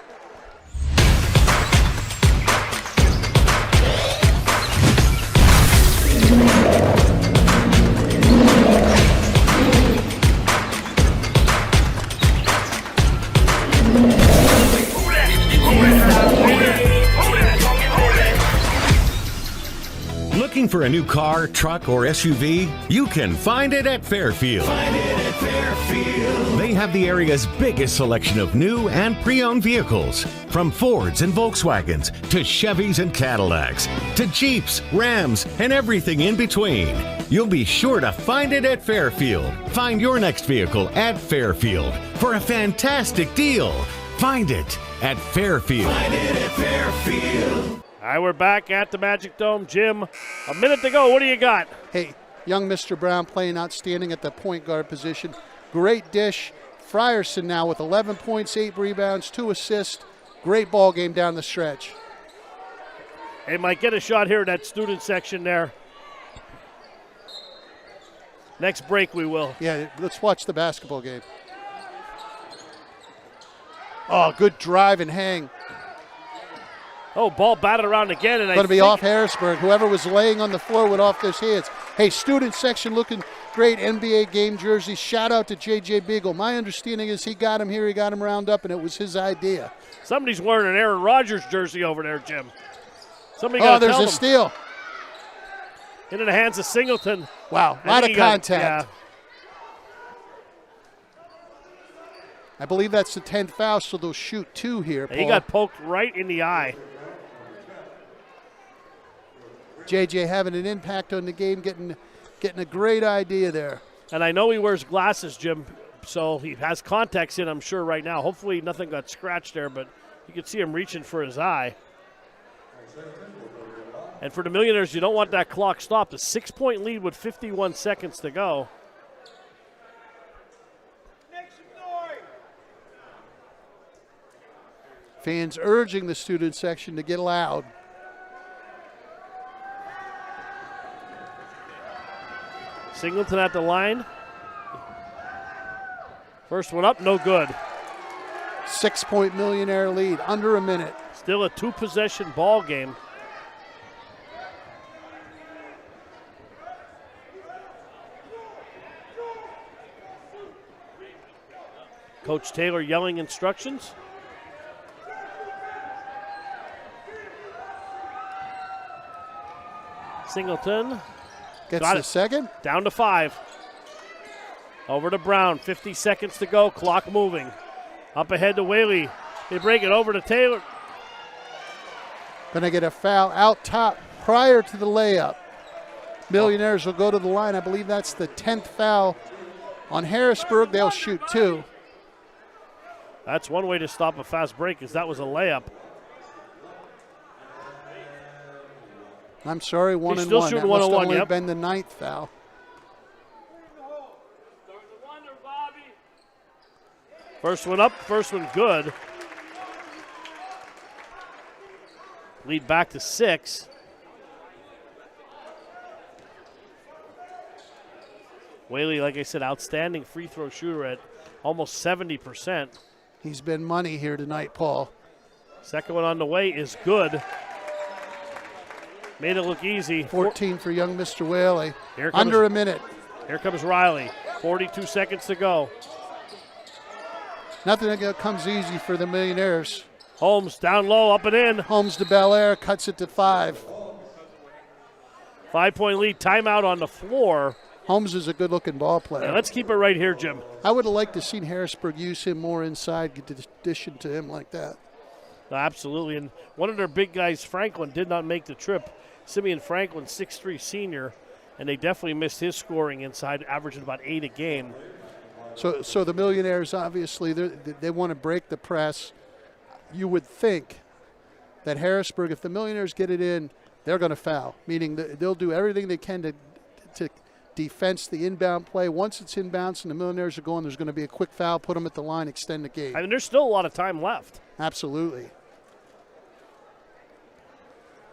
Looking for a new car, truck, or SUV? You can find it at Fairfield. Find it at Fairfield. They have the area's biggest selection of new and pre-owned vehicles. From Fords and Volkswagens to Chevys and Cadillacs to Jeeps, Rams, and everything in between. You'll be sure to find it at Fairfield. Find your next vehicle at Fairfield for a fantastic deal. Find it at Fairfield. Find it at Fairfield. All right, we're back at the Magic Dome. Jim, a minute to go. What do you got? Hey, young Mr. Brown playing outstanding at the point guard position. Great dish. Frierson now with 11 points, 8 rebounds, 2 assists. Great ball game down the stretch. Hey, Mike, get a shot here in that student section there. Next break we will. Yeah, let's watch the basketball game. Oh, good drive and hang. Oh, ball batted around again. And Going to be off Harrisburg. Whoever was laying on the floor went off their hands. Hey, student section looking great. NBA game jersey. Shout out to J.J. Beagle. My understanding is he got him here. He got him round up, and it was his idea. Somebody's wearing an Aaron Rodgers jersey over there, Jim. Somebody got there's a steal. Into the hands of Singleton. Wow, a lot of contact. Yeah. I believe that's the 10th foul, so they'll shoot 2 here, Paul. He got poked right in the eye. JJ having an impact on the game, getting a great idea there. And I know he wears glasses, Jim, so he has contacts in, I'm sure, right now. Hopefully nothing got scratched there, but you can see him reaching for his eye. And for the Millionaires, you don't want that clock stopped. A 6-point lead with 51 seconds to go. Fans urging the student section to get loud. Singleton at the line. First one up, no good. 6-point Millionaire lead, under a minute. Still a 2-possession ball game. Coach Taylor yelling instructions. Singleton. Gets Got the it. second. Down to 5. Over to Brown. 50 seconds to go. Clock moving. Up ahead to Whaley. They break it over to Taylor. Gonna get a foul out top prior to the layup. Millionaires will go to the line. I believe that's the 10th foul on Harrisburg. They'll shoot 2. That's one way to stop a fast break, is that was a layup. I'm sorry, 1 and 1. Still shooting That 1 must and have 1, only yep. been the 9th foul. First one up, first one good. Lead back to 6. Whaley, like I said, outstanding free throw shooter at almost 70%. He's been money here tonight, Paul. Second one on the way is good. Made it look easy. 14 for young Mr. Whaley. Here comes, Under a minute. Here comes Riley. 42 seconds to go. Nothing that comes easy for the Millionaires. Holmes down low, up and in. Holmes to Bel Air, cuts it to 5. 5-point lead, timeout on the floor. Holmes is a good-looking ball player. Yeah, let's keep it right here, Jim. I would have liked to seen Harrisburg use him more inside, get the addition to him like that. Absolutely, and one of their big guys, Franklin, did not make the trip. Simeon Franklin, 6'3 senior. and they definitely missed his scoring inside, averaging about 8 a game. So the Millionaires, obviously, they want to break the press. You would think that Harrisburg, if the Millionaires get it in, they're going to foul, meaning they'll do everything they can to defense the inbound play. Once it's inbounds and the Millionaires are going, there's going to be a quick foul, put them at the line, extend the game. I mean, there's still a lot of time left. Absolutely.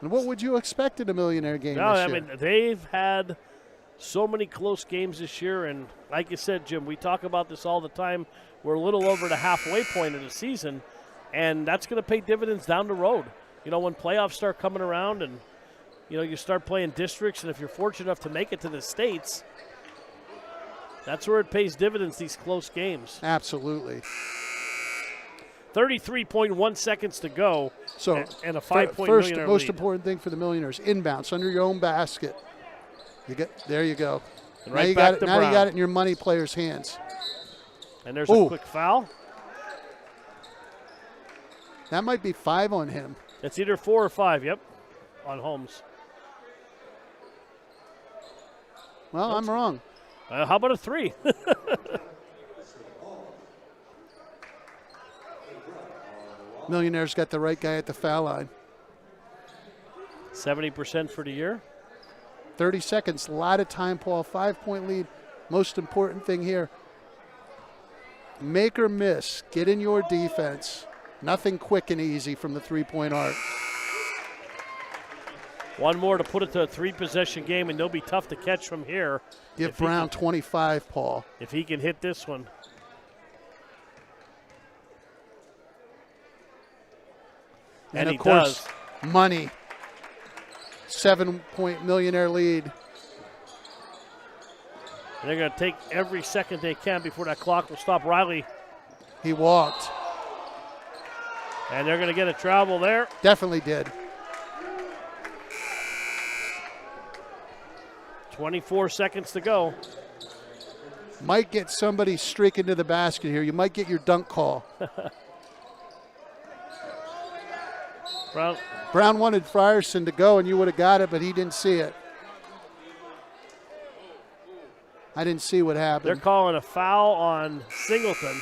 And what would you expect in a Millionaire game this year? I mean, they've had so many close games this year, and like you said, Jim, we talk about this all the time. We're a little over the halfway point of the season, and that's going to pay dividends down the road. You know, when playoffs start coming around and, you know, you start playing districts, and if you're fortunate enough to make it to the states, that's where it pays dividends, these close games. Absolutely. 33.1 seconds to go, so and a 5-point first, Millionaire most lead. important thing for the Millionaires, inbounds under your own basket. There you go. And now right you back got it. to Now Brown. you got it in your money player's hands. And there's a quick foul. That might be 5 on him. It's either 4 or 5. Yep, on Holmes. Well, I'm wrong. How about a 3? Millionaires got the right guy at the foul line. 70% for the year. 30 seconds, a lot of time, Paul. 5-point lead. Most important thing here, make or miss. Get in your defense. Nothing quick and easy from the three-point arc. One more to put it to a 3-possession game, and they'll be tough to catch from here. Give Brown 25, Paul. If he can hit this one. And he of course, does. money. 7-point Millionaire lead. And they're going to take every second they can before that clock will stop. Riley. He walked. And they're going to get a travel there. Definitely did. 24 seconds to go. Might get somebody streaking to the basket here. You might get your dunk call. Brown wanted Frierson to go, and you would have got it, but he didn't see it. I didn't see what happened. They're calling a foul on Singleton.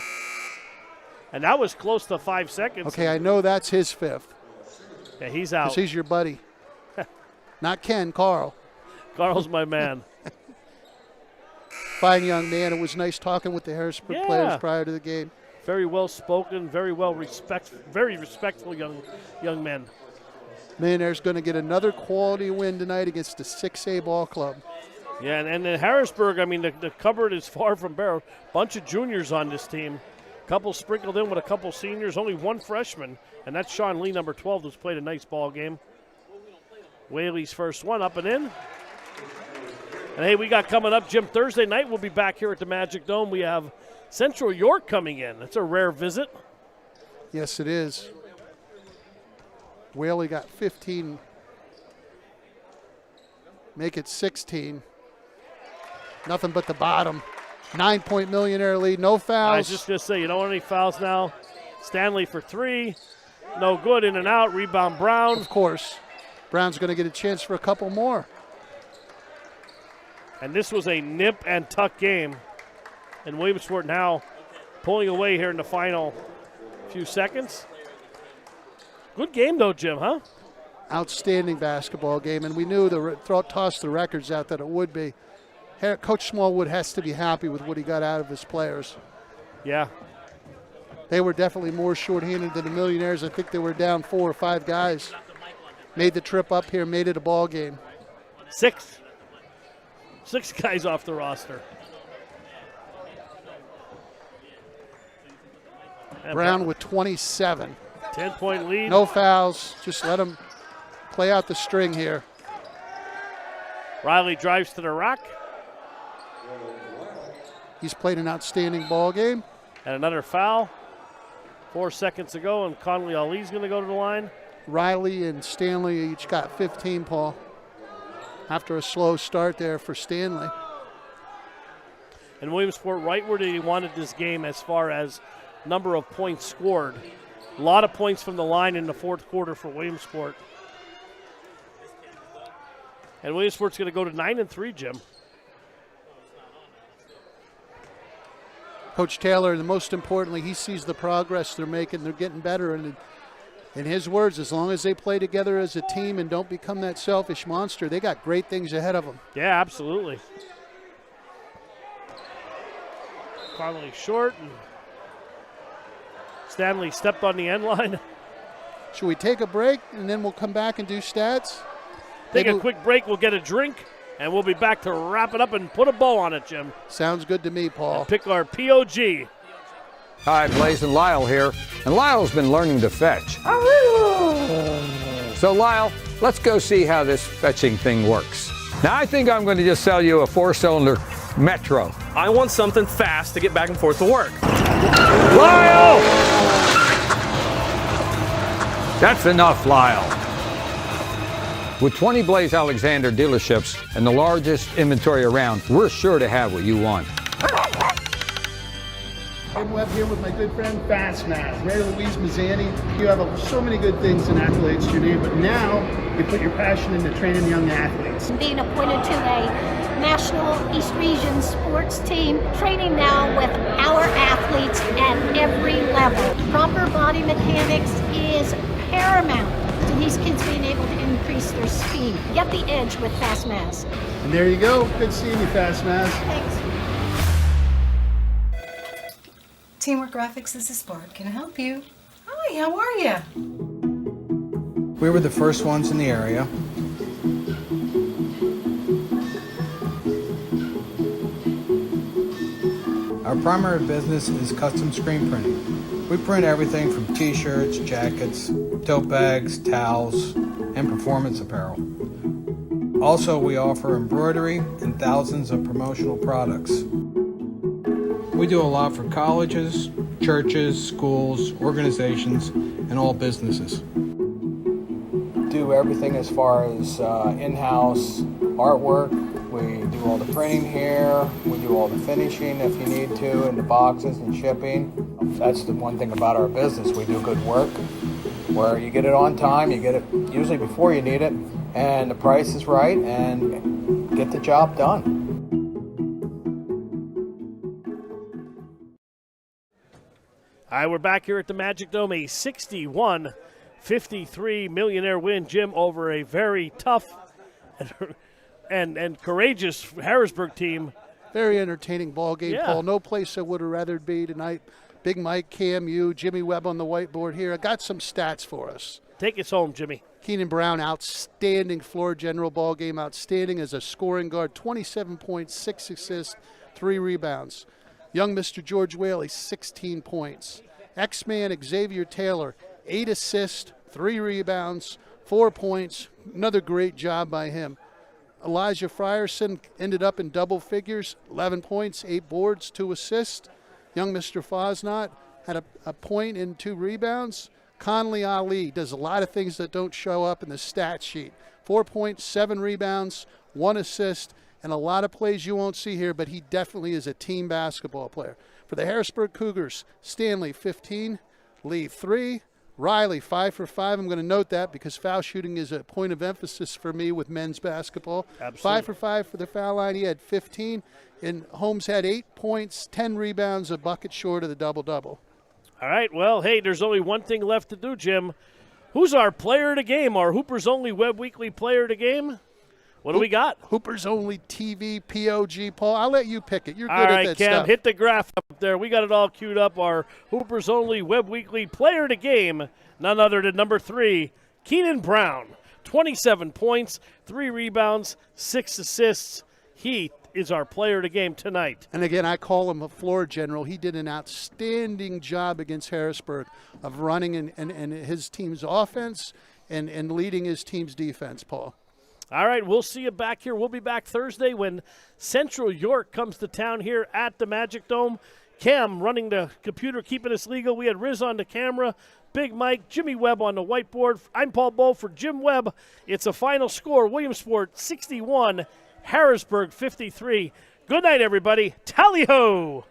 And that was close to 5 seconds. Okay, I know that's his 5th. Yeah, he's out. Because he's your buddy. Not Ken, Carl. Carl's my man. Fine young man. It was nice talking with the Harrisburg players prior to the game. Very well spoken, very respectful young men. Millionaire's going to get another quality win tonight against the 6A ball club. Yeah, and in Harrisburg, I mean, the cupboard is far from bare. Bunch of juniors on this team. Couple sprinkled in with a couple seniors, only one freshman, and that's Sean Lee, number 12, who's played a nice ball game. Whaley's first one, up and in. And hey, we got coming up, Jim, Thursday night we'll be back here at the Magic Dome. We have Central York coming in. That's a rare visit. Yes, it is. Whaley got 15. Make it 16. Nothing but the bottom. 9-point Millionaire lead. No fouls. I was just going to say, you don't want any fouls now. Stanley for 3. No good. In and out. Rebound Brown. Of course. Brown's going to get a chance for a couple more. And this was a nip and tuck game. And Williamsport now pulling away here in the final few seconds. Good game, though, Jim, huh? Outstanding basketball game, and we knew toss the records out that it would be. Coach Smallwood has to be happy with what he got out of his players. Yeah. They were definitely more shorthanded than the Millionaires. I think they were down 4 or 5 guys. Made the trip up here, made it a ball game. 6 guys off the roster. Brown with 27. 10-point lead. No fouls. Just let him play out the string here. Riley drives to the rack. He's played an outstanding ball game. And another foul. 4 seconds to go, and Conley Ali's going to go to the line. Riley and Stanley each got 15, Paul. After a slow start there for Stanley. And Williamsport right where they wanted this game as far as number of points scored. A lot of points from the line in the fourth quarter for Williamsport. And Williamsport's going to go to 9-3, Jim. Coach Taylor, and most importantly, he sees the progress they're making. They're getting better. And in his words, as long as they play together as a team and don't become that selfish monster, they got great things ahead of them. Yeah, absolutely. Connolly short, and Stanley stepped on the end line. Should we take a break and then we'll come back and do stats? Take a quick break, we'll get a drink, and we'll be back to wrap it up and put a bow on it, Jim. Sounds good to me, Paul. And pick our POG. Hi, Blaze and Lyle here, and Lyle's been learning to fetch. So Lyle, let's go see how this fetching thing works. Now I think I'm going to just sell you a 4-cylinder Metro. I want something fast to get back and forth to work. Lyle! That's enough, Lyle. With 20 Blaze Alexander dealerships and the largest inventory around, we're sure to have what you want. I'm Webb here with my good friend Fast Matt, Mary Louise Mazzani. You have so many good things and accolades to your name, but now you put your passion into training young athletes. Being appointed to a National East Region sports team, training now with our athletes at every level. Proper body mechanics is paramount to these kids being able to increase their speed. Get the edge with Fast Mass. And there you go. Good seeing you, Fast Mass. Thanks. Teamwork Graphics, this is Barb. Can I help you? Hi, how are you? We were the first ones in the area. Our primary business is custom screen printing. We print everything from t-shirts, jackets, tote bags, towels, and performance apparel. Also, we offer embroidery and thousands of promotional products. We do a lot for colleges, churches, schools, organizations, and all businesses. Do everything as far as in-house artwork. We do all the printing here. We do all the finishing if you need to, and the boxes and shipping. That's the one thing about our business. We do good work where you get it on time, you get it usually before you need it, and the price is right, and get the job done. All right, we're back here at the Magic Dome, a 61-53 Millionaire win, Jim, over a very tough and courageous Harrisburg team. Very entertaining ball game, Yeah. Paul. No place I would have rather be tonight. Big Mike, Cam, you, Jimmy Webb on the whiteboard here. I got some stats for us. Take us home, Jimmy. Keenan Brown, outstanding floor general ball game, outstanding as a scoring guard, 27 points, 6 assists, 3 rebounds. Young Mr. George Whaley, 16 points. X-Man Xavier Taylor, 8 assists, 3 rebounds, 4 points. Another great job by him. Elijah Frierson ended up in double figures, 11 points, 8 boards, 2 assists. Young Mr. Fosnot had a point and 2 rebounds. Conley Ali does a lot of things that don't show up in the stat sheet. 4 points, 7 rebounds, 1 assist, and a lot of plays you won't see here, but he definitely is a team basketball player. For the Harrisburg Cougars, Stanley, 15, Lee, 3, Riley, 5 for 5. I'm going to note that because foul shooting is a point of emphasis for me with men's basketball. Absolutely. 5 for 5 for the foul line. He had 15, and Holmes had 8 points, 10 rebounds, a bucket short of the double-double. All right, well, hey, there's only one thing left to do, Jim. Who's our player of the game, our Hoopers Only Web Weekly player of the game? What do we got? Hoopers Only TV, POG, Paul. I'll let you pick it. You're good All right, at that Cam, stuff. hit the graph up there. We got it all queued up. Our Hoopers Only Web Weekly player of the game, none other than number 3, Keenan Brown. 27 points, 3 rebounds, 6 assists. He is our player of the game tonight. And again, I call him a floor general. He did an outstanding job against Harrisburg of running and his team's offense and leading his team's defense, Paul. All right, we'll see you back here. We'll be back Thursday when Central York comes to town here at the Magic Dome. Cam running the computer, keeping us legal. We had Riz on the camera, Big Mike, Jimmy Webb on the whiteboard. I'm Paul Bowe for Jim Webb. It's a final score, Williamsport 61, Harrisburg 53. Good night, everybody. Tally-ho!